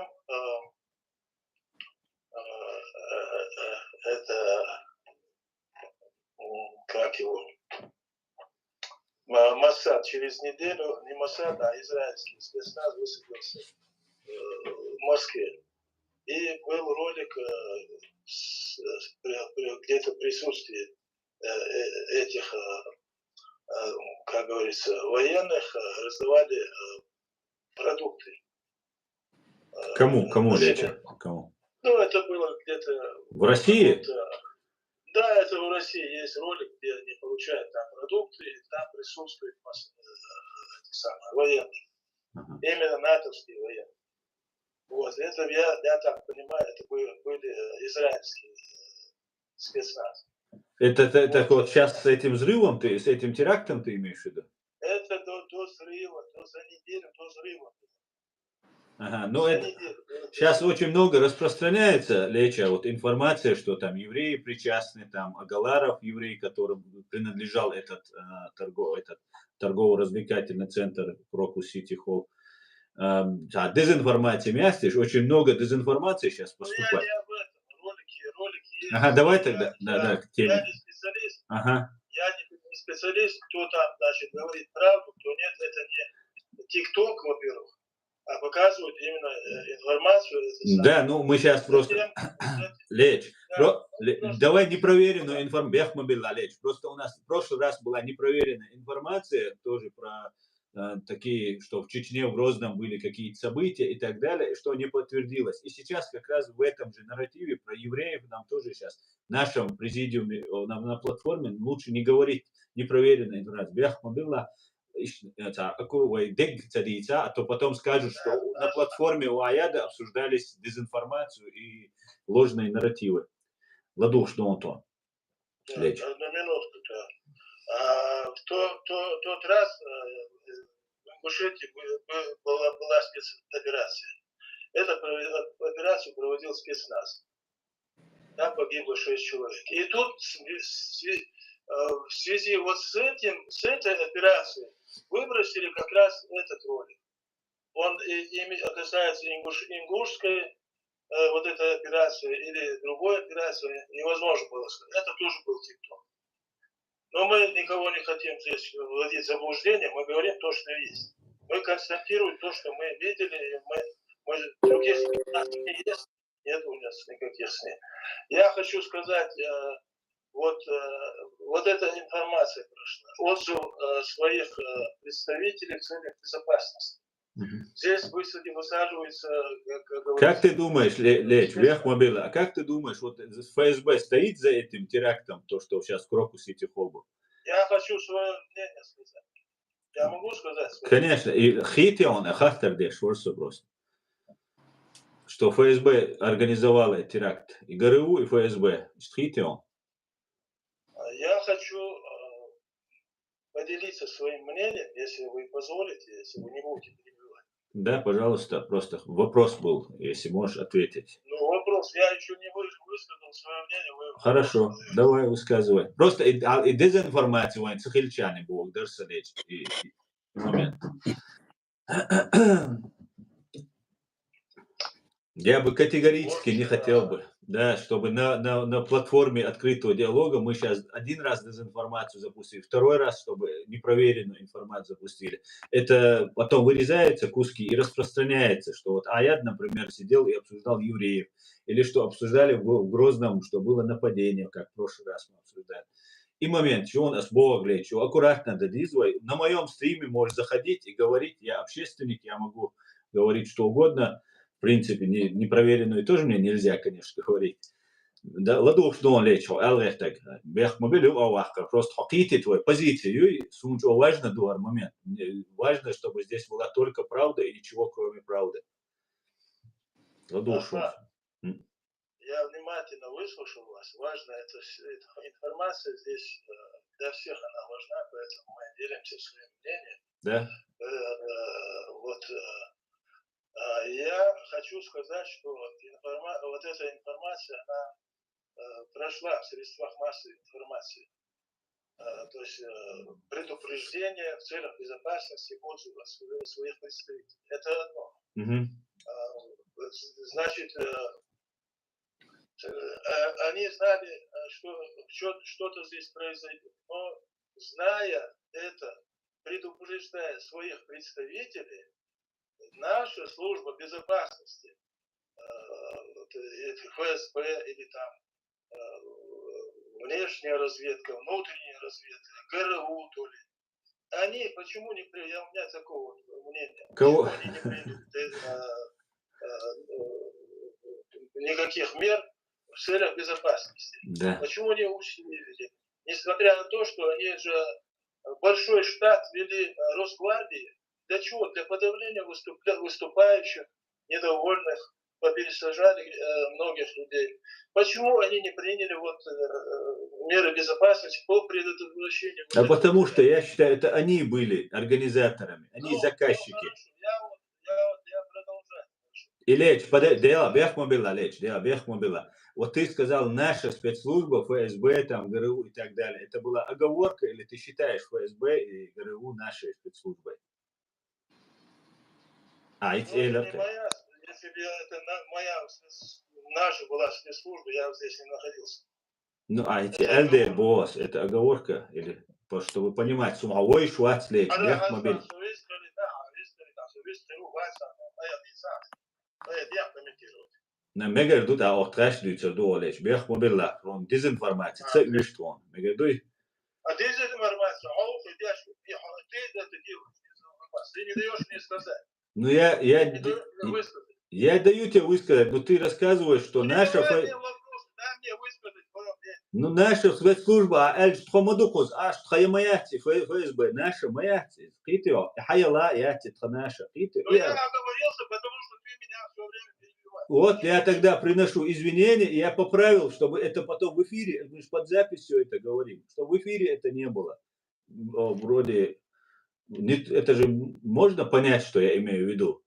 [SPEAKER 4] это, как его, Моссад через неделю, не Моссад, а израильский спецназ высадился в Москве. И был ролик где-то в присутствии этих, как говорится, военных, раздавали продукты.
[SPEAKER 1] Кому, Леча? Кому?
[SPEAKER 4] Ну, это было где-то...
[SPEAKER 1] В России?
[SPEAKER 4] Да, это в России есть ролик, где они получают там продукты, и там присутствуют военные. Именно натовские военные. Вот, это я так понимаю, это были израильские спецназ.
[SPEAKER 1] Это вот сейчас с этим взрывом, с этим терактом ты имеешь в виду?
[SPEAKER 4] Это до взрыва, за неделю до взрыва.
[SPEAKER 1] Ага, ну это сейчас очень много распространяется, Леча, вот информация, что там евреи причастны, там Агаларов, еврей, которому принадлежал этот торгово-развлекательный центр Крокус Сити Холл. Дезинформация, мясишь, очень много дезинформации сейчас поступает.
[SPEAKER 4] Я не об этом.
[SPEAKER 1] Ага, давай тогда, да, к теме.
[SPEAKER 4] Я не специалист,
[SPEAKER 1] Ага.
[SPEAKER 4] я не специалист, кто там, значит, говорит правду, кто нет, это не TikTok, во-первых, а показывают именно информацию.
[SPEAKER 1] Да, ну мы сейчас просто... Лечь,
[SPEAKER 4] Да,
[SPEAKER 1] давай непроверенную информацию. Бехмобилла, Лечь. Просто у нас в прошлый раз была непроверенная информация тоже про такие, что в Чечне, в Грозном были какие-то события и так далее, что не подтвердилось. И сейчас как раз в этом же нарративе про евреев нам тоже сейчас в нашем президиуме, на платформе лучше не говорить непроверенную информацию. Бехмобилла, а то потом скажут, что на платформе у Аяда обсуждались дезинформацию и ложные нарративы. Ладух, что он то.
[SPEAKER 4] Лечь. Одну минутку-то. В тот раз в Ингушетии была спецоперация. Эту операцию проводил спецназ. Там погибло 6 человек. И тут в связи вот с этой операцией выбросили как раз этот ролик. Он касается ингушской вот этой операции или другой операции, невозможно было сказать. Это тоже был TikTok. Но мы никого не хотим здесь вводить в заблуждение, мы говорим то, что есть. Мы констатируем то, что мы видели, мы других не есть, нет у нас никаких СМИ. Я хочу сказать, вот эта информация прошла. Отзыв своих представителей в целях безопасности. Здесь высаживается,
[SPEAKER 1] как ты думаешь, Лечь, Бехмобилла, а как ты думаешь, вот ФСБ стоит за этим терактом, то, что сейчас в Крокусе и Тихобу?
[SPEAKER 4] Я хочу свое мнение сказать. Я могу сказать свое
[SPEAKER 1] Конечно, и хитион, ахахтардеш, просто. Что ФСБ организовала теракт. И ГРУ, и ФСБ. Хитион.
[SPEAKER 4] Я хочу поделиться своим мнением, если вы позволите, если вы не будете перебивать.
[SPEAKER 1] Да, пожалуйста, просто вопрос был, если можешь ответить.
[SPEAKER 4] Ну, вопрос, я еще не высказал свое мнение.
[SPEAKER 1] Хорошо, давай высказывай. Просто и дезинформацию, цехильчане будут дальше лечь. И момент. Я бы категорически не хотел бы, да, чтобы на платформе открытого диалога мы сейчас один раз дезинформацию запустили, второй раз, чтобы непроверенную информацию запустили. Это потом вырезаются куски и распространяется, что вот Аяд, например, сидел и обсуждал евреев, или что обсуждали в Грозном, что было нападение, как в прошлый раз мы обсуждали. И момент, что у нас Бог, что аккуратно додизвай. На моем стриме можешь заходить и говорить, я общественник, я могу говорить что угодно. В принципе, непроверенную тоже мне нельзя, конечно, говорить. Да, ладух, что он лечил, так, бехмобилю, авахка, просто хоките твою позицию, и сумчо важно, дуар, момент. Важно, чтобы здесь была только правда и ничего, кроме правды. Ладух, что.
[SPEAKER 4] Я внимательно выслушал вас. Важно, эта информация здесь для всех она важна, поэтому мы делимся своим мнением.
[SPEAKER 1] Да.
[SPEAKER 4] Я хочу сказать, что вот эта информация, она прошла в средствах массовой информации. То есть предупреждение в целях безопасности отзыва своих представителей. Это одно. Значит, они знали, что что-то здесь произойдет. Но зная это, предупреждая своих представителей, наша служба безопасности, ФСБ или там внешняя разведка, внутренняя разведка, ГРУ, то ли, они почему не приняли, у меня такого мнения, почему они не приняли никаких мер в целях безопасности?
[SPEAKER 1] Да.
[SPEAKER 4] Почему не усилили? Несмотря на то, что они же большой штат вели Росгвардии. Для чего? Для подавления выступающих, недовольных, попересажали многих людей. Почему они не приняли меры безопасности по предотвращению?
[SPEAKER 1] А потому что, я считаю, это они были организаторами, они заказчики.
[SPEAKER 4] Я продолжаю.
[SPEAKER 1] И Лечь, Бехмобилла. Вот ты сказал, наша спецслужба, ФСБ, там, ГРУ и так далее. Это была оговорка, или ты считаешь ФСБ и ГРУ нашей спецслужбой?
[SPEAKER 4] Это не моя, если бы это наша была спецслужба, я здесь не находился.
[SPEAKER 1] Ну, а эти элдер босс, это оговорка? Или, чтобы понимать, сумавой швацлейк, бех мобиль. На мегер тут auch trash дюйцер дуолеч, бех мобилла, рон дезинформация, це виштвон. Мегер дуй.
[SPEAKER 4] А дезинформация, ты это делаешь, ты не даешь мне сказать.
[SPEAKER 1] Ну, я даю тебе высказать, но ты рассказываешь, что наша... Ну, наша спецслужба, тхомадукус, тхаямаяти, ФСБ, наша маяти, хитио, хаяла, яти, тханаша, хитио.
[SPEAKER 4] Я оговорился, потому что ты меня все время перебиваешь.
[SPEAKER 1] Вот, я тогда приношу извинения, и я поправил, чтобы это потом в эфире, мы же под запись все это говорим, чтобы в эфире это не было. Вроде, это же можно понять, что я имею в виду.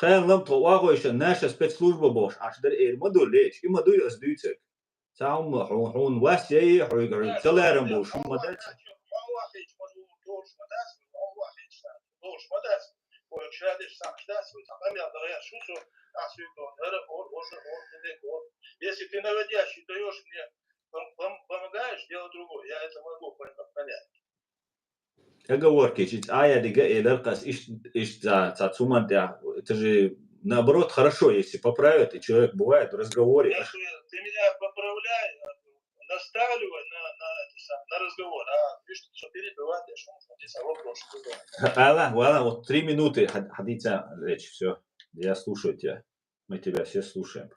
[SPEAKER 1] Наша спецслужба бош, аж дар маду лечь, и маду сдуется. Сам он вас я целером был, шум мадать.
[SPEAKER 4] Если ты наводящий даешь мне, помогаешь, дело другое. Я это могу понять.
[SPEAKER 1] Оговорки, я дига элеркас иш за цумантя, это же наоборот хорошо, если поправят, и человек бывает в разговоре.
[SPEAKER 4] Ты меня поправляй, наставливай на разговор, а ты что перебивать, я что нужно вопрос.
[SPEAKER 1] Ладно, вот 3 минуты ходите речь, все, я слушаю тебя, мы тебя все слушаем.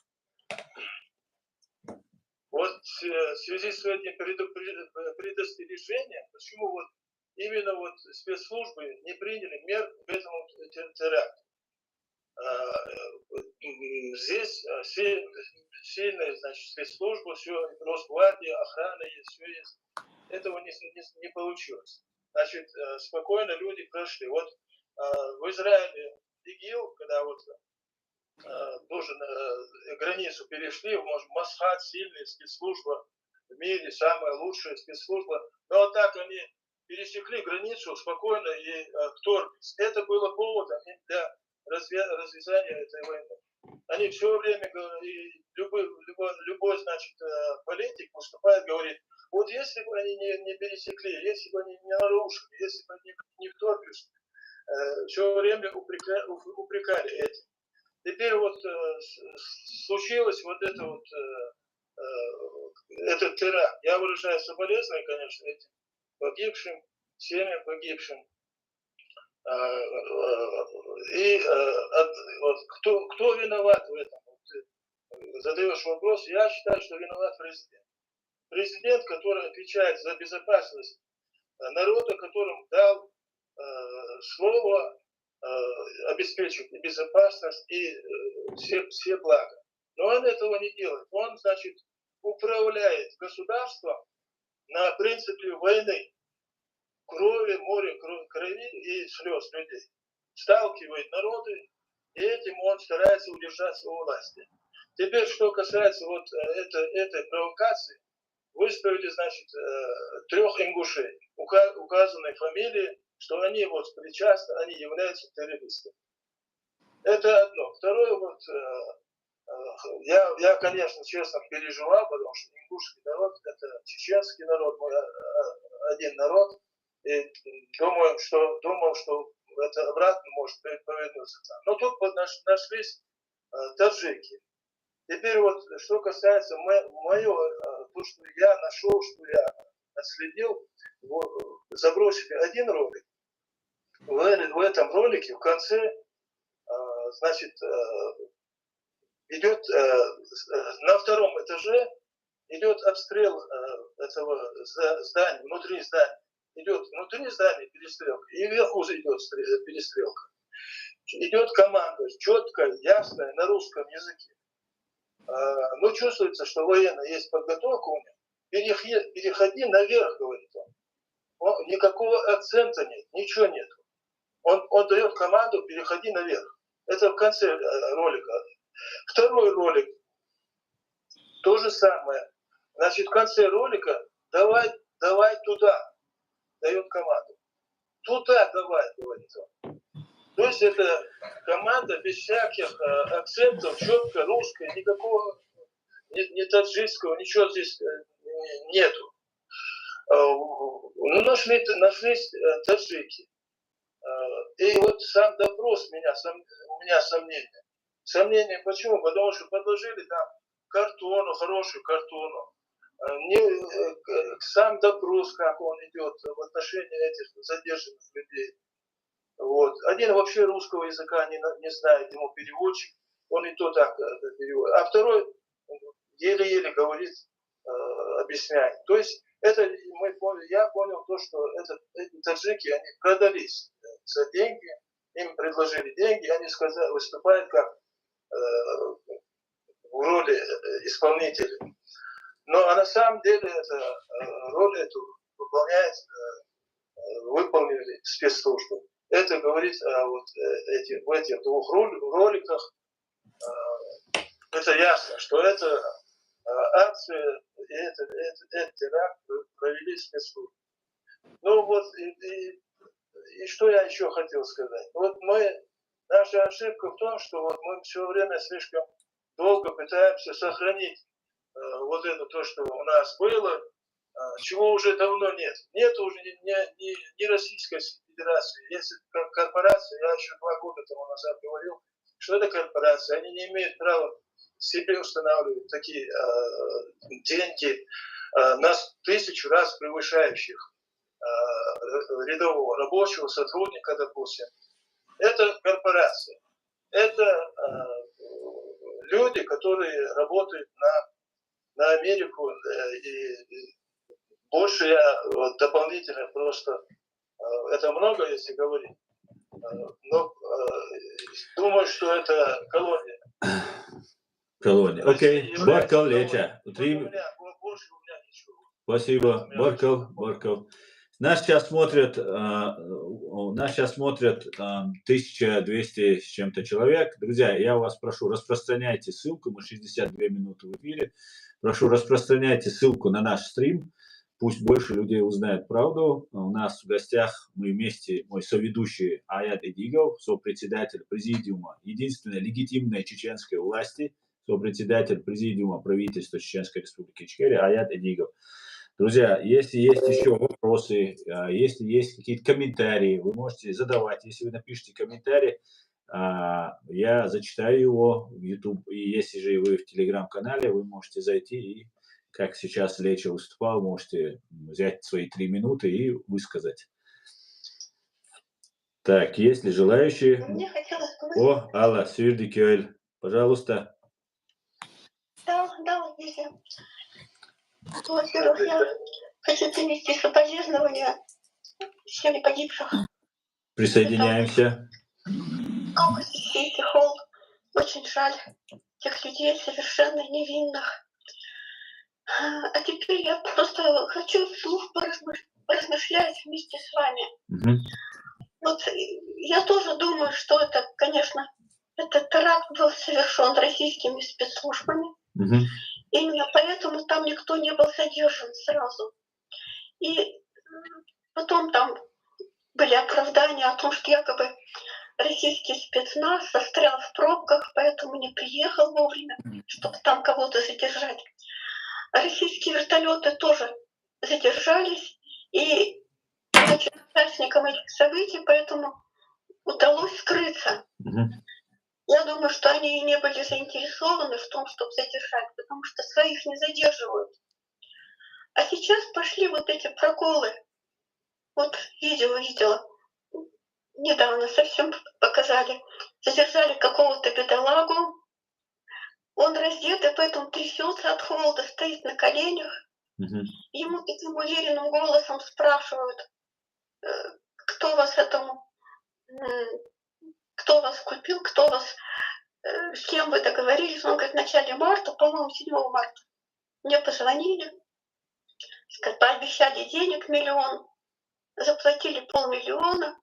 [SPEAKER 4] Вот в связи с этим предостережением, почему вот именно вот спецслужбы не приняли мер к этому теракту. Здесь сильная, значит, спецслужба, все, Росгвардия, охрана есть, все есть. Этого не получилось. Значит, спокойно люди прошли. Вот в Израиле ИГИЛ, когда вот тоже границу перешли, может, Мосхат, сильная спецслужба в мире, самая лучшая спецслужба, но вот так они пересекли границу спокойно и вторглись. Это было поводом для развязания этой войны. Они все время, и любой значит, политик выступает, говорит, вот если бы они не пересекли, если бы они не нарушили, если бы они не вторглись, все время упрекали этим. Теперь вот случилось вот это вот, этот теракт. Я выражаю соболезнования, конечно, этим погибшим, семьям погибшим. И вот, кто виноват в этом? Вот ты задаешь вопрос. Я считаю, что виноват президент. Президент, который отвечает за безопасность народа, которым дал слово обеспечить и безопасность, и все блага. Но он этого не делает. Он, значит, управляет государством на принципе войны. Крови, море крови и слез людей. Сталкивает народы, и этим он старается удержаться у власти. Теперь, что касается вот этой провокации, выставили, значит, 3 ингушей, указанной фамилии, что они вот причастны, они являются террористами. Это одно. Второе, вот, я, конечно, честно переживал, потому что ингушский народ, это чеченский народ, мой один народ, и думал, что это обратно может повернуться. Но тут нашлись таджики. Теперь вот, что касается то, что я нашел, что я отследил, забросили один ролик. В этом ролике в конце, значит, идет на 2-м этаже идет обстрел этого здания, внутри здания. Идет внутри здания перестрелка, и вверху идет перестрелка. Идет команда, четкая, ясная, на русском языке. Но чувствуется, что военная есть подготовка у них. Переходи наверх, говорит он. Никакого акцента нет, ничего нет. Он дает команду, переходи наверх. Это в конце ролика. Второй ролик, то же самое. Значит, в конце ролика давай туда. Дает команду. Туда давай, говорит он. То есть это команда без всяких акцентов, четко русская, никакого ни таджикского, ничего здесь нету. Ну, нашлись таджики. И вот сам допрос у меня сомнения. Сомнения почему? Потому что подложили там картону, хорошую картону. Сам допрос, как он идет в отношении этих задержанных людей. Вот. Один вообще русского языка не знает, ему переводчик, он и то так переводит. А второй еле-еле говорит, объясняет. То есть я понял то, что эти таджики, они продались за деньги, им предложили деньги, они выступают как в роли исполнителей. Но а на самом деле роль эту выполнили спецслужбы. Это говорит в этих двух роликах, это ясно, что это акция и этот теракт провели спецслужбы. Ну вот, и что я еще хотел сказать. Вот наша ошибка в том, что вот мы все время слишком долго пытаемся сохранить вот это то, что у нас было, чего уже давно нет. Нет уже ни Российской Федерации. Если корпорация, я еще 2 года тому назад говорил, что это корпорация, они не имеют права себе устанавливать такие деньги, нас 1000 раз превышающих рядового рабочего, сотрудника, допустим. Это корпорация. Это люди, которые работают на Америку. И больше я дополнительно просто, это много, если говорить, но думаю, что это колония.
[SPEAKER 1] Колония. Окей. Баркал, Леча.
[SPEAKER 4] Больше у меня ничего.
[SPEAKER 1] Спасибо. Баркал. Нас сейчас смотрят 1200 с чем-то человек. Друзья, я вас прошу, распространяйте ссылку. Мы 62 минуты в эфире. Прошу, распространяйте ссылку на наш стрим. Пусть больше людей узнают правду. У нас в гостях мы вместе, мой соведущий Аят Эдигов, сопредседатель президиума единственной легитимной чеченской власти, сопредседатель президиума правительства Чеченской Республики Ичкерия Аят Эдигов. Друзья, если есть еще вопросы, если есть какие-то комментарии, вы можете задавать. Если вы напишите комментарий, я зачитаю его в YouTube. И если же вы в Telegram-канале, вы можете зайти и, как сейчас Леча выступал, можете взять свои 3 минуты и высказать. Так, есть ли желающие?
[SPEAKER 5] Мне хотелось бы...
[SPEAKER 1] О, Алла Сюрдикёль, пожалуйста.
[SPEAKER 5] Да, если... Во-первых, я хочу принести соболезнования всем погибших.
[SPEAKER 1] Присоединяемся.
[SPEAKER 5] Холл. Очень жаль тех людей, совершенно невинных. А теперь я просто хочу вслух поразмышлять вместе с вами. Вот я тоже думаю, что это, конечно, этот теракт был совершен российскими спецслужбами. Именно поэтому там никто не был задержан сразу. И потом там были оправдания о том, что якобы российский спецназ застрял в пробках, поэтому не приехал вовремя, чтобы там кого-то задержать. Российские вертолеты тоже задержались, и участникам этих событий, поэтому удалось скрыться. Я думаю, что они и не были заинтересованы в том, чтобы задержать, потому что своих не задерживают. А сейчас пошли вот эти проколы. Вот видео видела. Недавно совсем показали. Задержали какого-то бедолагу. Он раздетый, поэтому трясется от холода, стоит на коленях. Ему таким уверенным голосом спрашивают, кто вас купил, кто вас, с кем вы договорились. Он говорит, в начале марта, по-моему, 7 марта. Мне позвонили, пообещали денег 1 миллион, заплатили 500 000,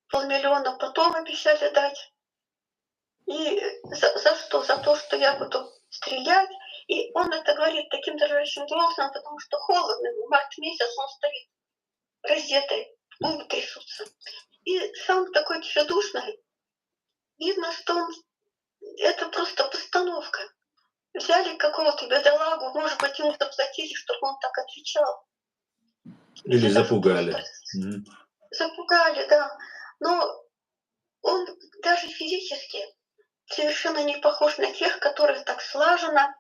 [SPEAKER 5] 500 000 потом обещали дать. И за что? За то, что я буду стрелять. И он это говорит таким дрожащим голосом, потому что холодно, март месяц он стоит раздетый, губы трясутся. И сам такой тщедушный. Видно, что это просто постановка. взяли какого-то бедолагу, может быть, ему заплатили, чтобы он так отвечал.
[SPEAKER 1] Или
[SPEAKER 5] Это
[SPEAKER 1] запугали.
[SPEAKER 5] просто запугали, да. Но он даже физически совершенно не похож на тех, которые так слаженно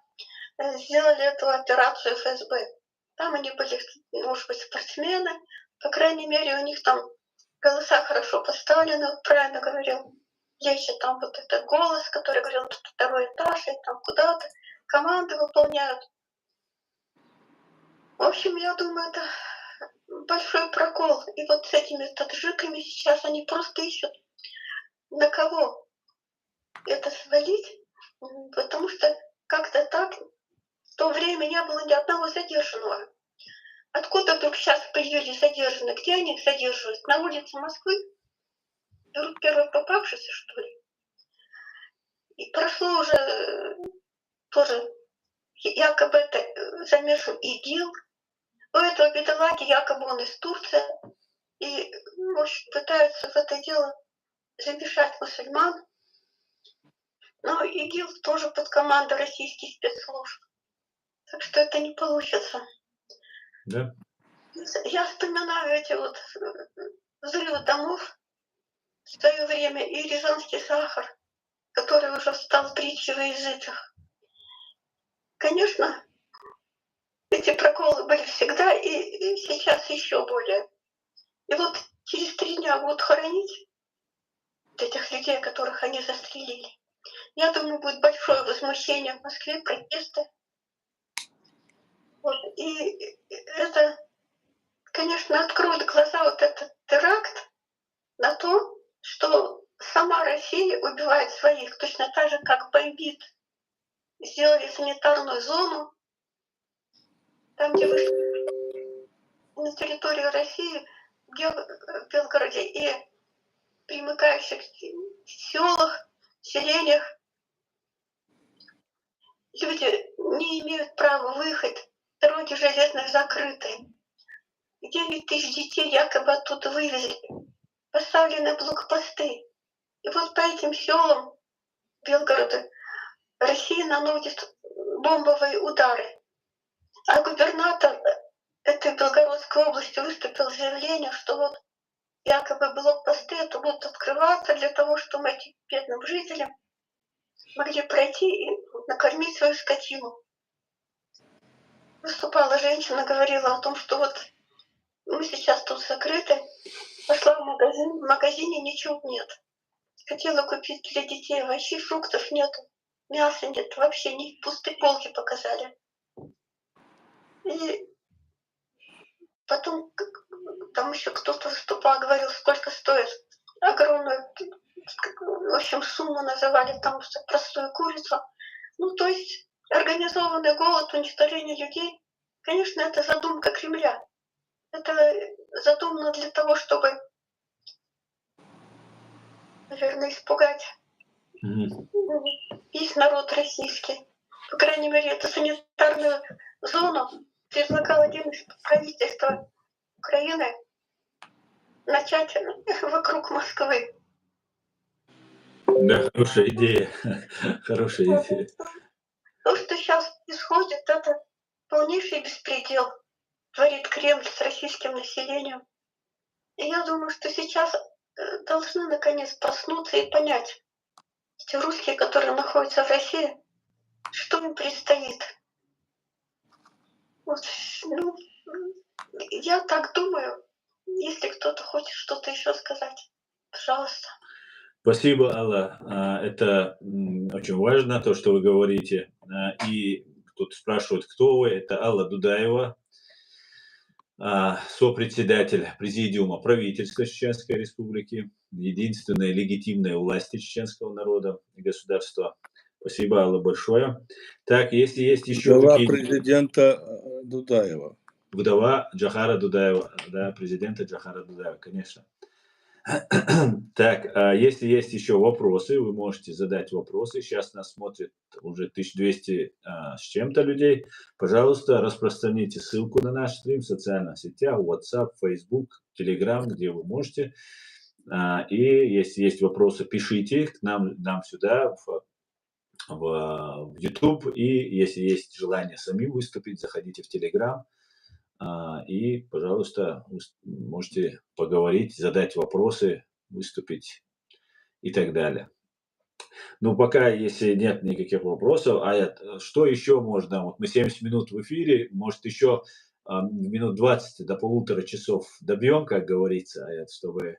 [SPEAKER 5] сделали эту операцию ФСБ. Там они были, может быть, спортсмены, по крайней мере, у них там голоса хорошо поставлены, вот правильно говорил Леща, там вот этот голос, который говорил, тут второй этаж, и там куда-то команды выполняют. В общем, я думаю, это большой прокол. И вот с этими таджиками сейчас они просто ищут, на кого это свалить, потому что как-то так в то время не было ни одного задержанного. Откуда вдруг сейчас появились задержанные? Где они задерживают? На улице Москвы? Берут первый попавшийся, что ли? И прошло уже тоже, якобы это замешан ИГИЛ. У этого бедолаги якобы он из Турции. И, в общем, пытаются в это дело замешать мусульман. Но ИГИЛ тоже под командой российских спецслужб. Так что это не получится.
[SPEAKER 1] Да.
[SPEAKER 5] Я вспоминаю эти вот взрывы домов в свое время и Рязанский сахар, который уже стал притчей во языцах. Конечно, эти проколы были всегда и сейчас еще более. И вот через 3 дня будут хоронить этих людей, которых они застрелили. Я думаю, будет большое возмущение в Москве, протесты. Вот. И это, конечно, откроет глаза вот этот теракт на то, что сама Россия убивает своих, точно так же, как бомбит. Сделали санитарную зону, там, где вышли на территории России, в Белгороде и примыкающих селах, селениях, люди не имеют права выехать, дороги железные закрыты. 9 тысяч детей якобы оттуда вывезли, поставлены блокпосты. И вот по этим селам Белгорода Россия наносит бомбовые удары. А губернатор этой Белгородской области выступил с заявлением, что вот якобы блокпосты это будут открываться для того, чтобы этим бедным жителям могли пройти и накормить свою скотину. Выступала женщина, говорила о том, что вот мы сейчас тут закрыты, пошла в магазине ничего нет. Хотела купить для детей овощей, фруктов нету, мяса нет, вообще не пустые полки показали. И потом там еще кто-то выступал, говорил, сколько стоит. Огромную, в общем, сумму называли там за простую курицу. Ну, то есть организованный голод, уничтожение людей, конечно, это задумка Кремля. Это задумано для того, чтобы, наверное, испугать весь народ российский. По крайней мере, эту санитарную зону предлагал один из правительства Украины начать вокруг Москвы.
[SPEAKER 1] Да, хорошая идея. Хорошая идея.
[SPEAKER 5] То, что сейчас происходит, это полнейший беспредел творит Кремль с российским населением. И я думаю, что сейчас должны наконец проснуться и понять, эти русские, которые находятся в России, что им предстоит. Вот, ну, я так думаю. Если кто-то хочет что-то еще сказать, пожалуйста.
[SPEAKER 1] Спасибо, Алла. Это очень важно, то, что вы говорите. И тут спрашивают, кто вы. Это Алла Дудаева, сопредседатель Президиума правительства Чеченской Республики, единственная легитимная власть чеченского народа и государства. Спасибо, Алла, большое. Так, если есть еще
[SPEAKER 2] Вдова
[SPEAKER 1] какие-то...
[SPEAKER 2] президента Дудаева.
[SPEAKER 1] Вдова Джохара Дудаева, да, президента Джохара Дудаева, конечно. Так, если есть еще вопросы, вы можете задать вопросы. Сейчас нас смотрит уже 1200 с чем-то людей. Пожалуйста, распространите ссылку на наш стрим в социальных сетях, WhatsApp, Facebook, Telegram, где вы можете. И если есть вопросы, пишите их к нам сюда в YouTube. И если есть желание самим выступить, заходите в Telegram. И, пожалуйста, можете поговорить, задать вопросы, выступить и так далее. Ну, пока, если нет никаких вопросов, что еще можно? Вот мы 70 минут в эфире, может, еще минут 20 до полутора часов добьем, как говорится, чтобы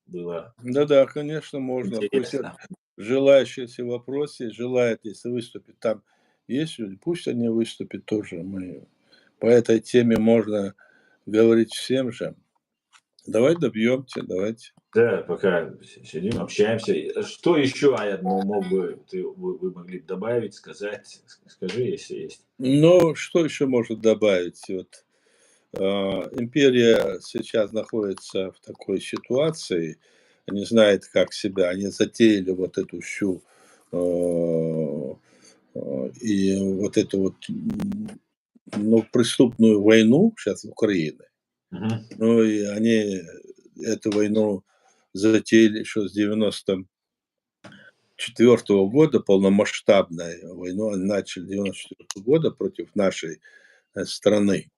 [SPEAKER 1] было
[SPEAKER 2] Да-да, конечно, можно. Пусть
[SPEAKER 1] интересно.
[SPEAKER 2] желающие, если вопросы, желают, если выступить, там есть люди, пусть они выступят тоже. По этой теме можно говорить всем же. Давай добьемся, давайте.
[SPEAKER 1] Да, пока сидим, общаемся. Что еще, мог бы, вы могли бы добавить, сказать? Скажи, если есть.
[SPEAKER 2] Ну, что еще можно добавить? Вот, империя сейчас находится в такой ситуации, не знает, как себя, они затеяли вот эту всю и вот эту вот преступную войну сейчас в Украине. Ну и они эту войну затеяли еще с 94 года, полномасштабную войну они начали 94 года против нашей страны.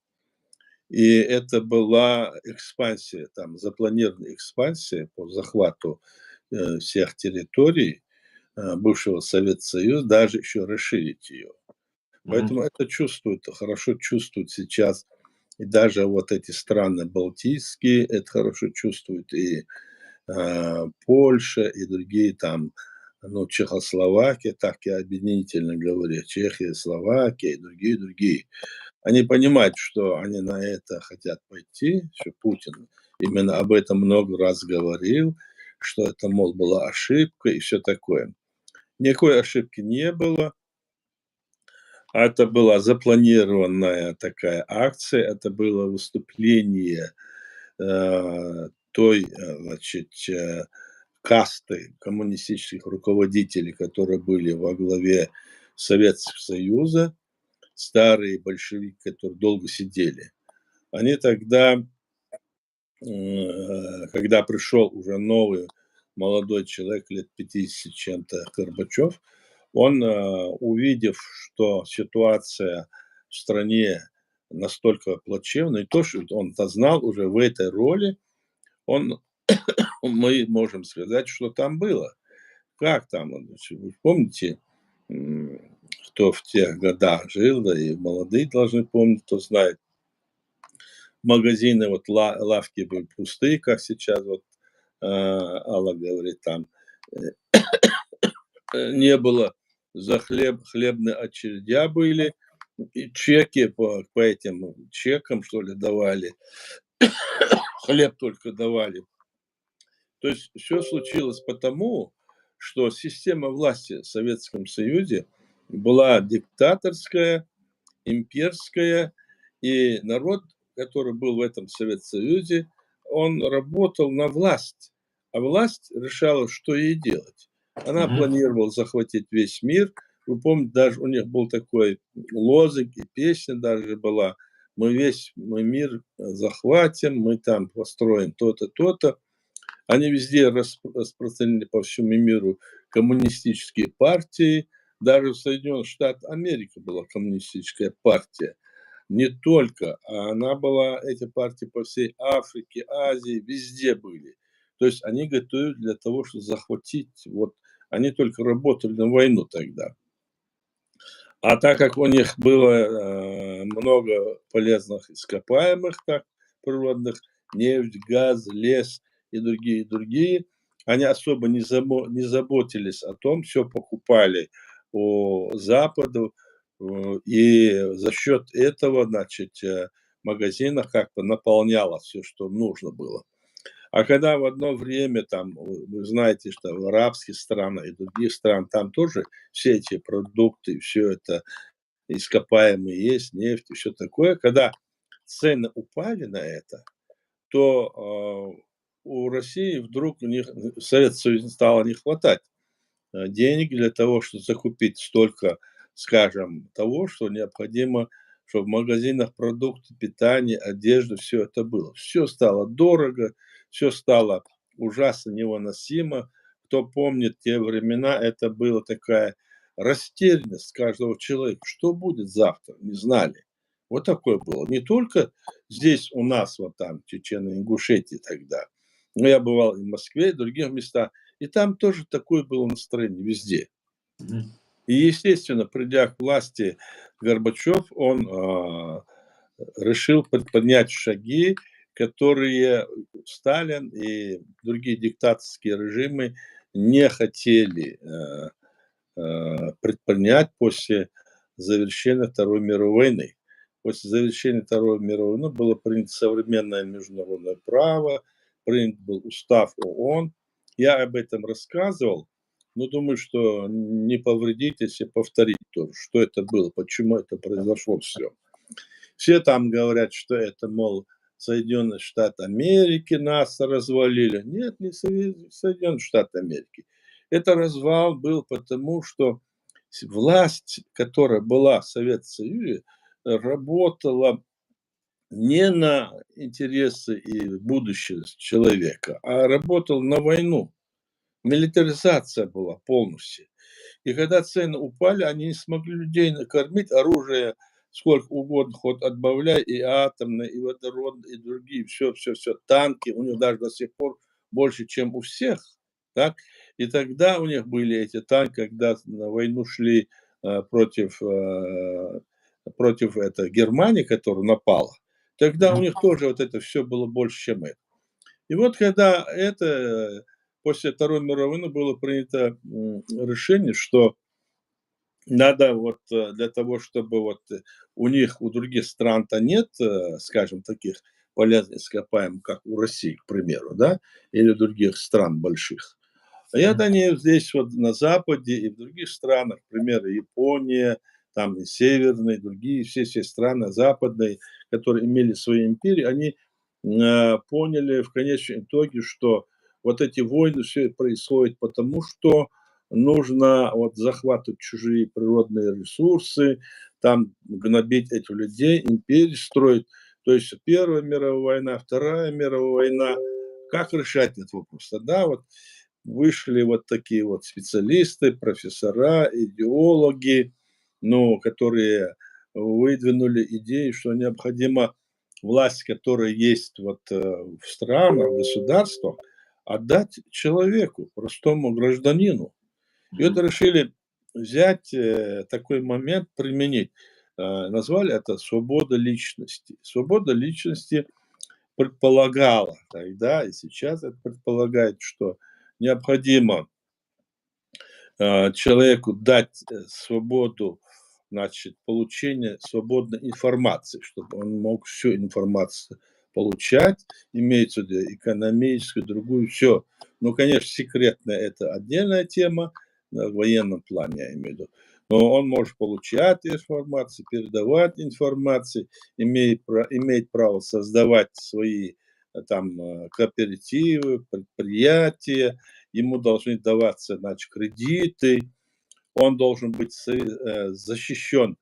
[SPEAKER 2] И это была экспансия, там запланированная экспансия по захвату всех территорий бывшего Советского Союза, даже еще расширить ее. Поэтому это хорошо чувствуют сейчас и даже вот эти страны балтийские, это хорошо чувствуют и Польша, и другие там, Чехословакия, так я объединительно говорю, Чехия, Словакия и другие. Они понимают, что они на это хотят пойти, что Путин именно об этом много раз говорил, что это, мол, была ошибка и все такое. Никакой ошибки не было. Это была запланированная такая акция, это было выступление той, касты коммунистических руководителей, которые были во главе Советского Союза, старые большевики, которые долго сидели. Они тогда, когда пришел уже новый молодой человек, лет 50 чем-то, Горбачев, он, увидев, что ситуация в стране настолько плачевная, и то, что он-то знал уже в этой роли, мы можем сказать, что там было. Как там, вы помните, кто в тех годах жил, да и молодые должны помнить, кто знает. Магазины, вот лавки были пустые, как сейчас вот Алла говорит, там не было за хлебные очередя были, и чеки по этим чекам, что ли, давали, хлеб только давали. То есть все случилось потому, что система власти в Советском Союзе была диктаторская, имперская, и народ, который был в этом Советском Союзе, он работал на власть, а власть решала, что ей делать. Она планировала захватить весь мир. Вы помните, даже у них был такой лозунг, и песня даже была: мы мир захватим, мы там построим то-то, то-то. Они везде распространили по всему миру коммунистические партии. Даже в Соединенных Штатах Америки была коммунистическая партия. Не только, а она была, эти партии по всей Африке, Азии, везде были. То есть они готовились для того, чтобы захватить. Вот они только работали на войну тогда. А так как у них было много полезных ископаемых, так, природных, нефть, газ, лес и другие, они особо не заботились о том, все покупали у Запада, и за счет этого, значит, в магазинах как-то наполнялось все, что нужно было. А когда в одно время, там, вы знаете, что в арабских странах и других странах, там тоже все эти продукты, все это ископаемые есть, нефть и все такое, когда цены упали на это, то у России вдруг Советский Союз стало не хватать денег для того, чтобы закупить столько, скажем, того, что необходимо, чтобы в магазинах продукты питания, одежда, все это было. Все стало дорого, все стало ужасно невыносимо. кто помнит те времена, это была такая растерянность каждого человека. Что будет завтра? Не знали. Вот такое было. Не только здесь у нас, вот там, Чечено-Ингушетии тогда. Но я бывал и в Москве, и в других местах. И там тоже такое было настроение везде. И, естественно, придя к власти, Горбачев, он решил предпринять шаги, которые Сталин и другие диктаторские режимы не хотели предпринять после завершения Второй мировой войны. После завершения Второй мировой войны было принято современное международное право, принят был устав ООН. Я об этом рассказывал, но думаю, что не повредит, если повторить тоже, что это было, почему это произошло все. Все там говорят, что это, мол, Соединенные Штаты Америки нас развалили. Нет, не Соединенные Штаты Америки. Это развал был потому, что власть, которая была в Советском Союзе, работала не на интересы и будущее человека, а работала на войну. Милитаризация была полностью. И когда цены упали, они не смогли людей накормить, оружие сколько угодно, хоть отбавляй, и атомное, и водородное, и другие, все, танки, у них даже до сих пор больше, чем у всех, так? И тогда у них были эти танки, когда на войну шли против Германии, которая напала, тогда у них тоже вот это все было больше, чем это. И вот когда после Второй мировой войны было принято решение, что надо вот для того, чтобы вот у них, у других стран-то нет, скажем, таких полезных ископаемых, как у России, к примеру, да, или других стран больших. А это они здесь вот на Западе и в других странах, к примеру, Япония, там и северные, другие, все страны западные, которые имели свои империи, они поняли в конечном итоге, что вот эти войны все происходит потому, что нужно вот захватывать чужие природные ресурсы, там гнобить этих людей, империи строить. То есть Первая мировая война, Вторая мировая война. Как решать этот вопрос? Тогда вот вышли вот такие вот специалисты, профессора, идеологи, ну, которые выдвинули идею, что необходимо власть, которая есть вот в странах, в государствах, отдать человеку, простому гражданину. И это решили взять такой момент, применить. Назвали это свобода личности. Свобода личности предполагала тогда и сейчас это предполагает, что необходимо человеку дать свободу, значит, получения свободной информации, чтобы он мог всю информацию получать, имеется в виду экономическую, другую, все. Ну, конечно, секретная это отдельная тема, в военном плане я имею в виду. Но он может получать информацию, передавать информацию, имеет право создавать свои там кооперативы, предприятия, ему должны даваться, значит, кредиты, он должен быть защищен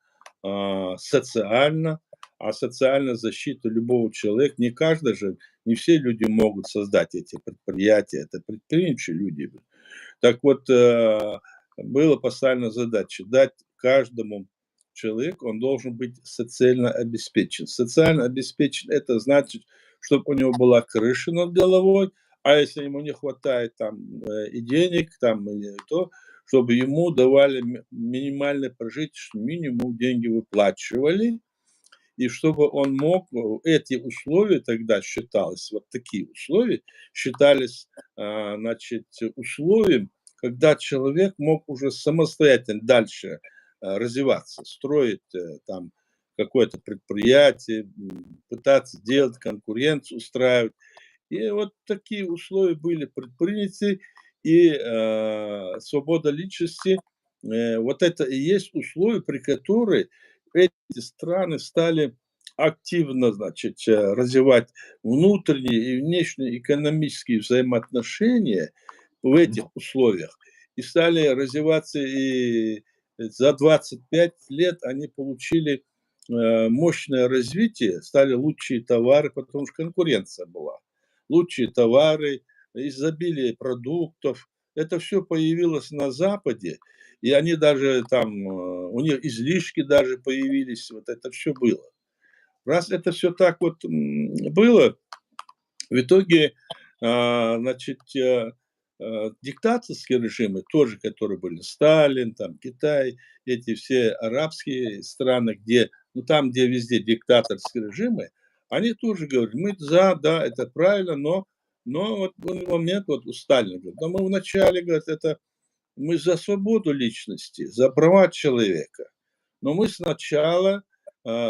[SPEAKER 2] социально, а социальная защита любого человека, не каждый же, не все люди могут создать эти предприятия, это предприимчивые люди. Так вот, была поставлена задача дать каждому человеку, он должен быть социально обеспечен. Социально обеспечен – это значит, чтобы у него была крыша над головой, а если ему не хватает там и денег, там, или то, чтобы ему давали минимальный прожиточный минимум, деньги выплачивали, и чтобы он мог, эти условия тогда считалось, вот такие условия считались, значит, условием, когда человек мог уже самостоятельно дальше развиваться, строить там какое-то предприятие, пытаться делать конкуренцию, устраивать. И вот такие условия были предприняты, и свобода личности, вот это и есть условия, при которых эти страны стали активно, значит, развивать внутренние и внешние экономические взаимоотношения в этих условиях. И стали развиваться, и за 25 лет они получили мощное развитие, стали лучшие товары, потому что конкуренция была. Лучшие товары, изобилие продуктов, это все появилось на Западе, и они даже там, у них излишки даже появились, вот это все было. Раз это все так вот было, в итоге, значит, диктаторские режимы, тоже, которые были Сталин, там, Китай, эти все арабские страны, где, ну, там, где везде диктаторские режимы, они тоже говорят, мы за, да, это правильно, но вот в момент, вот у Сталина, говорит, но мы вначале, говорят, это мы за свободу личности, за права человека, но мы сначала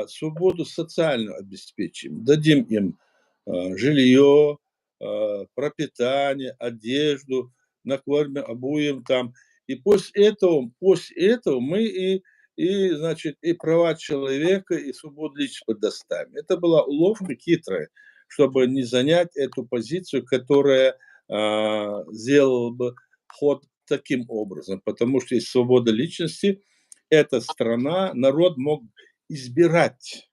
[SPEAKER 2] свободу социальную обеспечим, дадим им жилье, пропитание, одежду, накормим, обуем там. И после этого мы значит, и права человека, и свободу личности предоставим. Это была уловка хитрая, чтобы не занять эту позицию, которая сделала бы ход таким образом. Потому что есть свобода личности, эта страна, народ мог избирать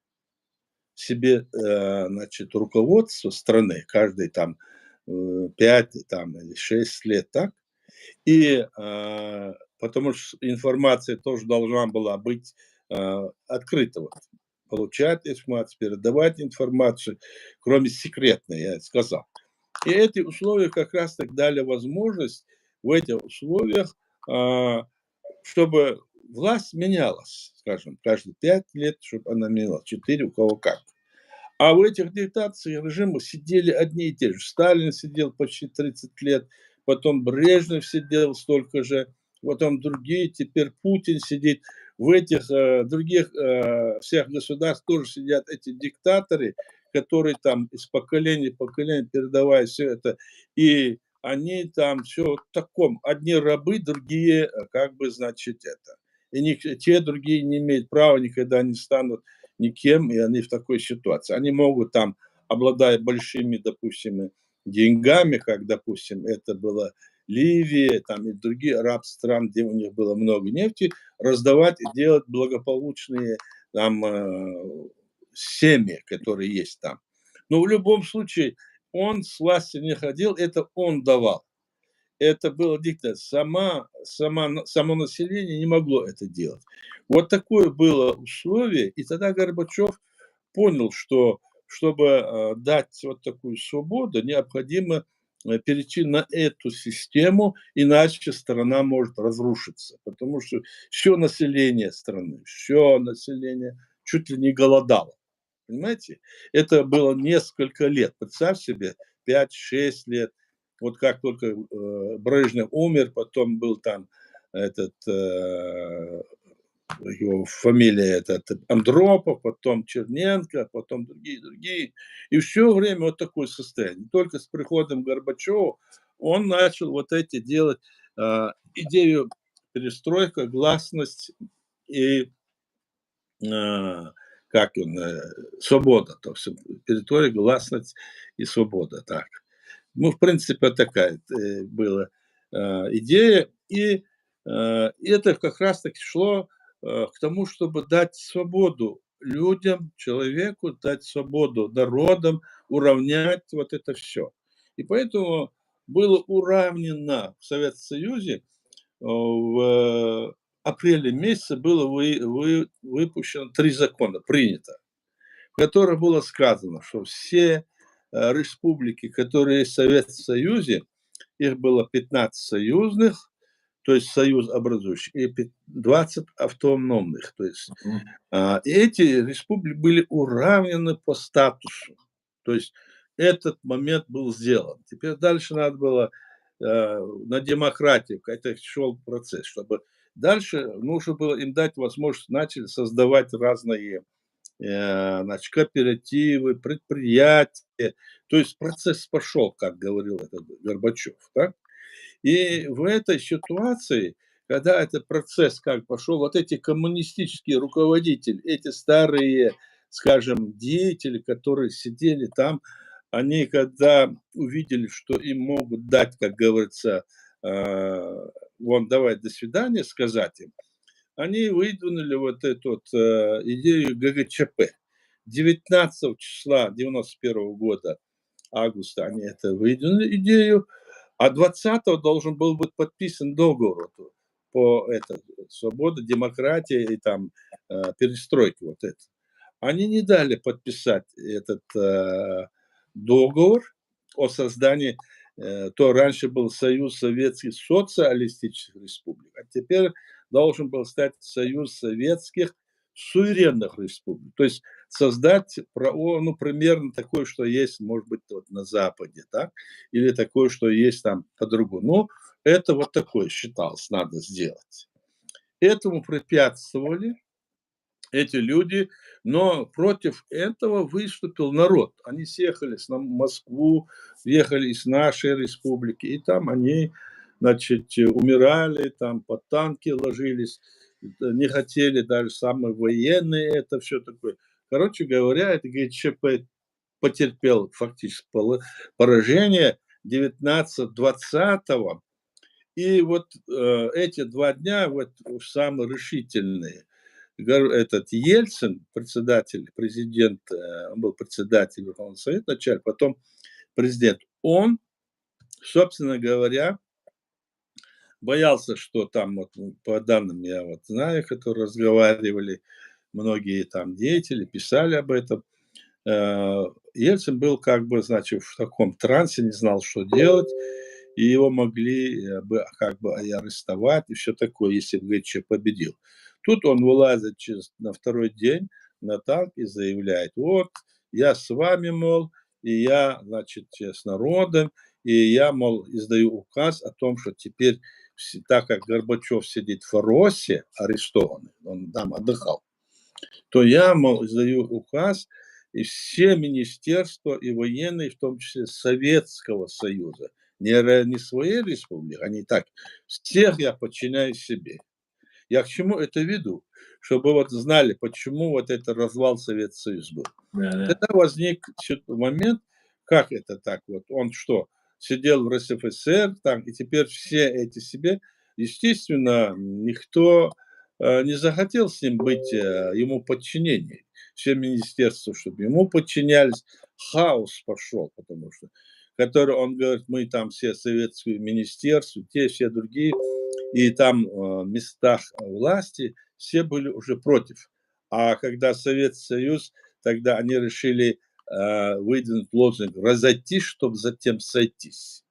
[SPEAKER 2] себе, значит, руководство страны каждые там 5 там, или 6 лет, так? И потому что информация тоже должна была быть открыта. Вот. Получать информацию, передавать информацию, кроме секретной, я сказал. И эти условия как раз так дали возможность в этих условиях, чтобы власть менялась, скажем, каждые 5 лет, чтобы она менялась, 4 у кого как. А в этих диктаторских режимах сидели одни и те же. Сталин сидел почти 30 лет, потом Брежнев сидел столько же, потом другие, теперь Путин сидит. В этих других всех государств тоже сидят эти диктаторы, которые там из поколения в поколение передавая все это. И они там все в таком, одни рабы, другие как бы, значит, это. И те, другие не имеют права, никогда не станут никем, и они в такой ситуации. Они могут там, обладая большими, допустим, деньгами, как, допустим, это было Ливия, там и другие арабские страны, где у них было много нефти, раздавать и делать благополучные там семьи, которые есть там. Но в любом случае он с власти не ходил, это он давал. Это было диктат. Само население не могло это делать. Вот такое было условие, и тогда Горбачев понял, что чтобы дать вот такую свободу, необходимо перейти на эту систему, иначе страна может разрушиться, потому что все население страны, все население чуть ли не голодало. Понимаете? Это было несколько лет. Представь себе, 5-6 лет. Вот как только Брежнев умер, потом был там этот, его фамилия этот Андропов, потом Черненко, потом другие. И все время вот такое состояние. Только с приходом Горбачева он начал вот эти делать идею перестройка, гласность и свобода. То есть перестройка, гласность и свобода. Так. Ну, в принципе, такая была идея. И это как раз-таки шло к тому, чтобы дать свободу людям, человеку, дать свободу народам, уравнять вот это все. И поэтому было уравнено в Советском Союзе в апреле месяце было выпущено 3 закона, принято, в которых было сказано, что все республики, которые есть в Советском Союзе, их было 15 союзных, то есть союз образующих, и 20 автономных. То есть эти республики были уравнены по статусу. То есть этот момент был сделан. Теперь дальше надо было на демократию, это шел процесс, чтобы дальше нужно было им дать возможность, начали создавать разные значит, кооперативы, предприятия. То есть процесс пошел, как говорил этот Горбачев. Так? И в этой ситуации, когда этот процесс как пошел, вот эти коммунистические руководители, эти старые, скажем, деятели, которые сидели там, они когда увидели, что им могут дать, как говорится, вон, давай, до свидания сказать им, они выдвинули вот эту вот идею ГГЧП. 19 числа 91 года августа они это выдвинули идею, А 20-го должен был быть подписан договор по свобода, демократия и там перестройка вот это. Они не дали подписать этот договор о создании, то раньше был Союз Советских Социалистических Республик, а теперь должен был стать Союз Советских Суверенных Республик. То есть создать, ну, примерно такое, что есть, может быть, вот на Западе, так? Или такое, что есть там по-другому. Ну, это вот такое считалось, надо сделать. Этому препятствовали эти люди, но против этого выступил народ. Они съехали в Москву, въехали из нашей республики, и там они, значит, умирали, там под танки ложились, не хотели даже самые военные, это все такое. Короче говоря, это ГЧП потерпел фактически поражение 19-20. И вот эти 2 дня вот самые решительные. Этот Ельцин, президент, он был председатель Верховного Совета вначале, потом президент, он, собственно говоря, боялся, что там, вот, по данным я вот знаю, которые разговаривали, многие там деятели писали об этом, Ельцин был как бы, значит, в таком трансе, не знал, что делать, и его могли как бы и арестовать, и все такое, если бы ГЧ победил. Тут он вылазит на второй день на танк и заявляет: вот, я с вами, мол, и я, значит, с народом, и я, мол, издаю указ о том, что теперь, так как Горбачев сидит в Росе, арестованный, он там отдыхал, то я, мол, издаю указ, и все министерства и военные, в том числе Советского Союза, не своей республики, они так, всех я подчиняю себе. Я к чему это веду? Чтобы вот знали, почему вот это развал Советского Союза был. Тогда возник момент, как это так вот, он что, сидел в РСФСР, там, и теперь все эти себе, естественно, никто не захотел с ним быть, ему подчинение. Все министерства, чтобы ему подчинялись, хаос пошел, потому что, который, он говорит, мы там все советские министерства, те все другие, и там в местах власти все были уже против. А когда Советский Союз, тогда они решили выдвинуть лозунг «разойтись, чтобы затем сойтись».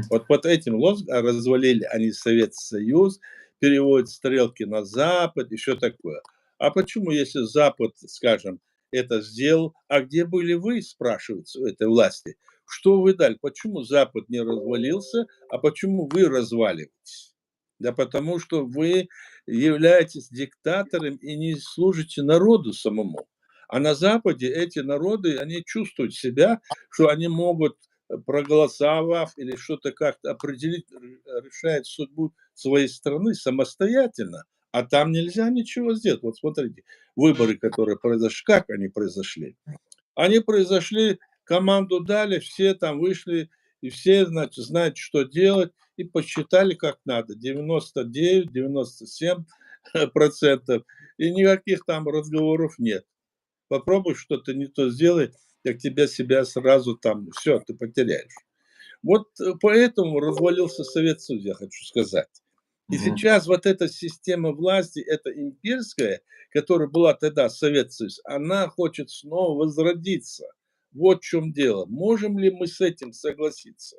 [SPEAKER 2] Вот под этим лозунгом развалили они Советский Союз, переводят стрелки на Запад и все такое. А почему, если Запад, скажем, это сделал, а где были вы, спрашивается у этой власти? Что вы дали? Почему Запад не развалился, а почему вы разваливаетесь? Да потому что вы являетесь диктатором и не служите народу самому. А на Западе эти народы, они чувствуют себя, что они могут, проголосовав или что-то как-то определить, решать судьбу своей страны самостоятельно. А там нельзя ничего сделать. Вот смотрите, выборы, которые произошли, как они произошли? Они произошли, команду дали, все там вышли, и все, значит, знают, что делать, и посчитали как надо. 99-97%. И никаких там разговоров нет. Попробуй что-то не то сделать, как себя сразу там, все, ты потеряешь. Вот поэтому развалился Советский Союз, я хочу сказать. И сейчас вот эта система власти, эта имперская, которая была тогда Советский Союз, она хочет снова возродиться. Вот в чем дело. Можем ли мы с этим согласиться?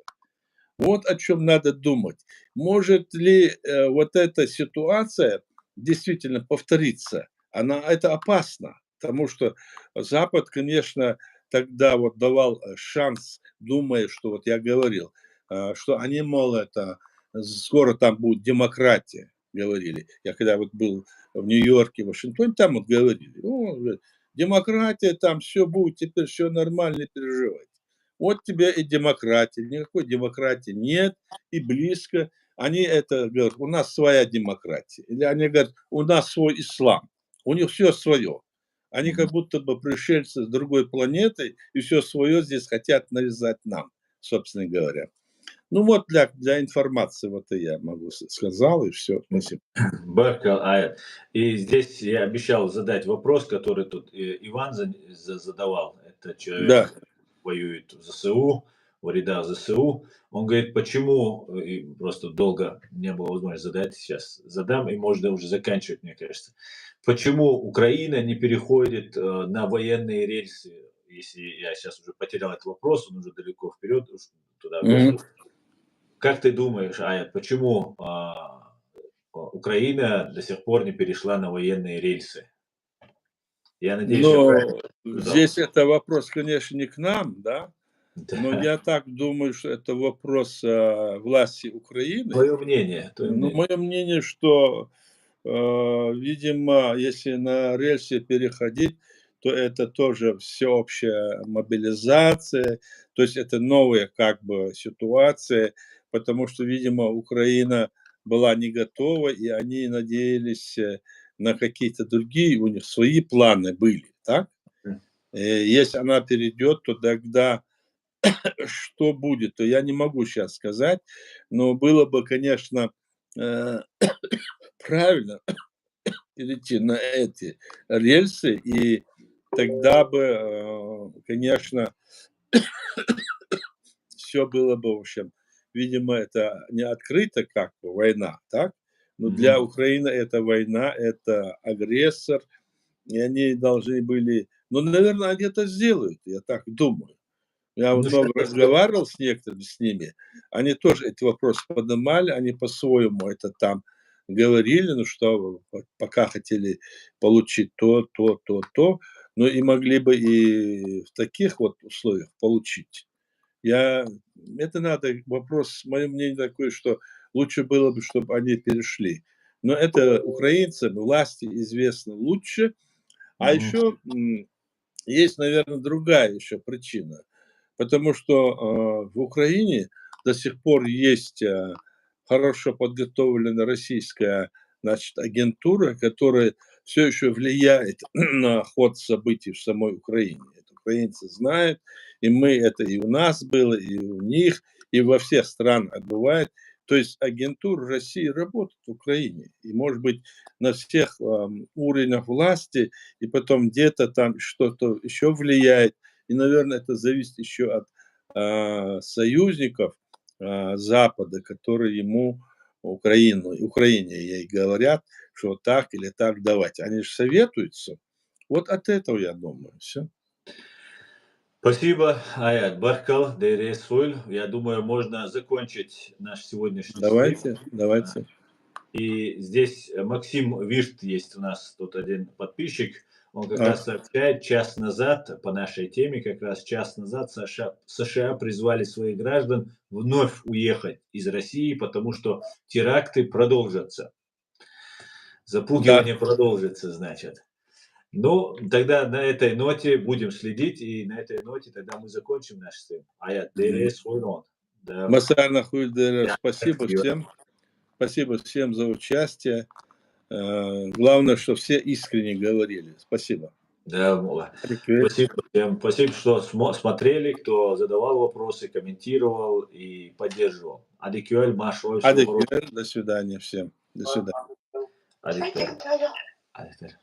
[SPEAKER 2] Вот о чем надо думать. Может ли вот эта ситуация действительно повториться? Это опасно, потому что Запад, конечно, тогда вот давал шанс, думая, что вот я говорил, что они, мол, это скоро там будет демократия, говорили. Я когда вот был в Нью-Йорке, в Вашингтоне, там вот говорили, ну, демократия, там все будет, теперь все нормально, не переживайте. Вот тебе и демократия. Никакой демократии нет и близко. Они это говорят, у нас своя демократия. Или они говорят, у нас свой ислам. У них все свое. Они как будто бы пришельцы с другой планеты и все свое здесь хотят навязать нам, собственно говоря. Ну вот для информации вот и я могу сказал, и все. Спасибо.
[SPEAKER 1] Баркал, и здесь я обещал задать вопрос, который тут Иван задавал. Это человек,
[SPEAKER 2] Да.
[SPEAKER 1] воюет в ЗСУ, в рядах ЗСУ. Он говорит, почему, и просто долго не было возможности задать, сейчас задам, и можно уже заканчивать, мне кажется. Почему Украина не переходит на военные рельсы? Если я сейчас уже потерял этот вопрос, он уже далеко вперед, туда вышел. Как ты думаешь, Аят, почему Украина до сих пор не перешла на военные рельсы? Я надеюсь,
[SPEAKER 2] но здесь это вопрос, конечно, не к нам, да?
[SPEAKER 1] Да.
[SPEAKER 2] Но я так думаю, что это вопрос власти Украины.
[SPEAKER 1] Твое мнение.
[SPEAKER 2] Мое мнение, что, видимо, если на рельсы переходить, то это тоже всеобщая мобилизация, то есть это новая как бы ситуация, потому что, видимо, Украина была не готова, и они надеялись на какие-то другие, у них свои планы были, так? Если она перейдет, то тогда что будет, то я не могу сейчас сказать, но было бы, конечно, правильно перейти на эти рельсы, и тогда бы, конечно, все было бы, в общем, видимо, это не открыто как бы война, так? Но для Украины это война, это агрессор, и они должны были, ну, наверное, они это сделают, я так думаю. Я много разговаривал с некоторыми, с ними, они тоже эти вопросы поднимали, они по-своему это там говорили, ну, что пока хотели получить то, но и могли бы и в таких вот условиях получить. Это надо, вопрос, мое мнение такое, что лучше было бы, чтобы они перешли. Но это украинцам, власти известно лучше. А еще есть, наверное, другая еще причина. Потому что в Украине до сих пор есть хорошо подготовленная российская, значит, агентура, которая все еще влияет на ход событий в самой Украине. Это украинцы знают, и мы, это и у нас было, и у них, и во всех странах бывает. То есть агентура России работает в Украине. И, может быть, на всех уровнях власти, и потом где-то там что-то еще влияет. И, наверное, это зависит еще от союзников Запада, которые ему, Украине ей говорят, что так или так давать. Они же советуются. Вот от этого я думаю. Все.
[SPEAKER 1] Спасибо, Аят Баркал, Дейресуль. Я думаю, можно закончить наш сегодняшний стрим.
[SPEAKER 2] Давайте.
[SPEAKER 1] И здесь Максим Вишт есть у нас, тут один подписчик. Он как раз сообщает, час назад, по нашей теме, как раз час назад США призвали своих граждан вновь уехать из России, потому что теракты продолжатся. Запугивание продолжится, значит. Ну, тогда на этой ноте будем следить, и на этой ноте тогда мы закончим наш стрим. Аят, Дейрес Хуйрон.
[SPEAKER 2] Масарна Хуйдера, спасибо всем. Спасибо всем за участие. Главное, что все искренне говорили. Спасибо.
[SPEAKER 1] Да, спасибо всем. Спасибо, что смотрели, кто задавал вопросы, комментировал и поддерживал. Адикюэль, Машой.
[SPEAKER 2] Адикюэль, до свидания всем. До свидания.
[SPEAKER 1] Адикюэль.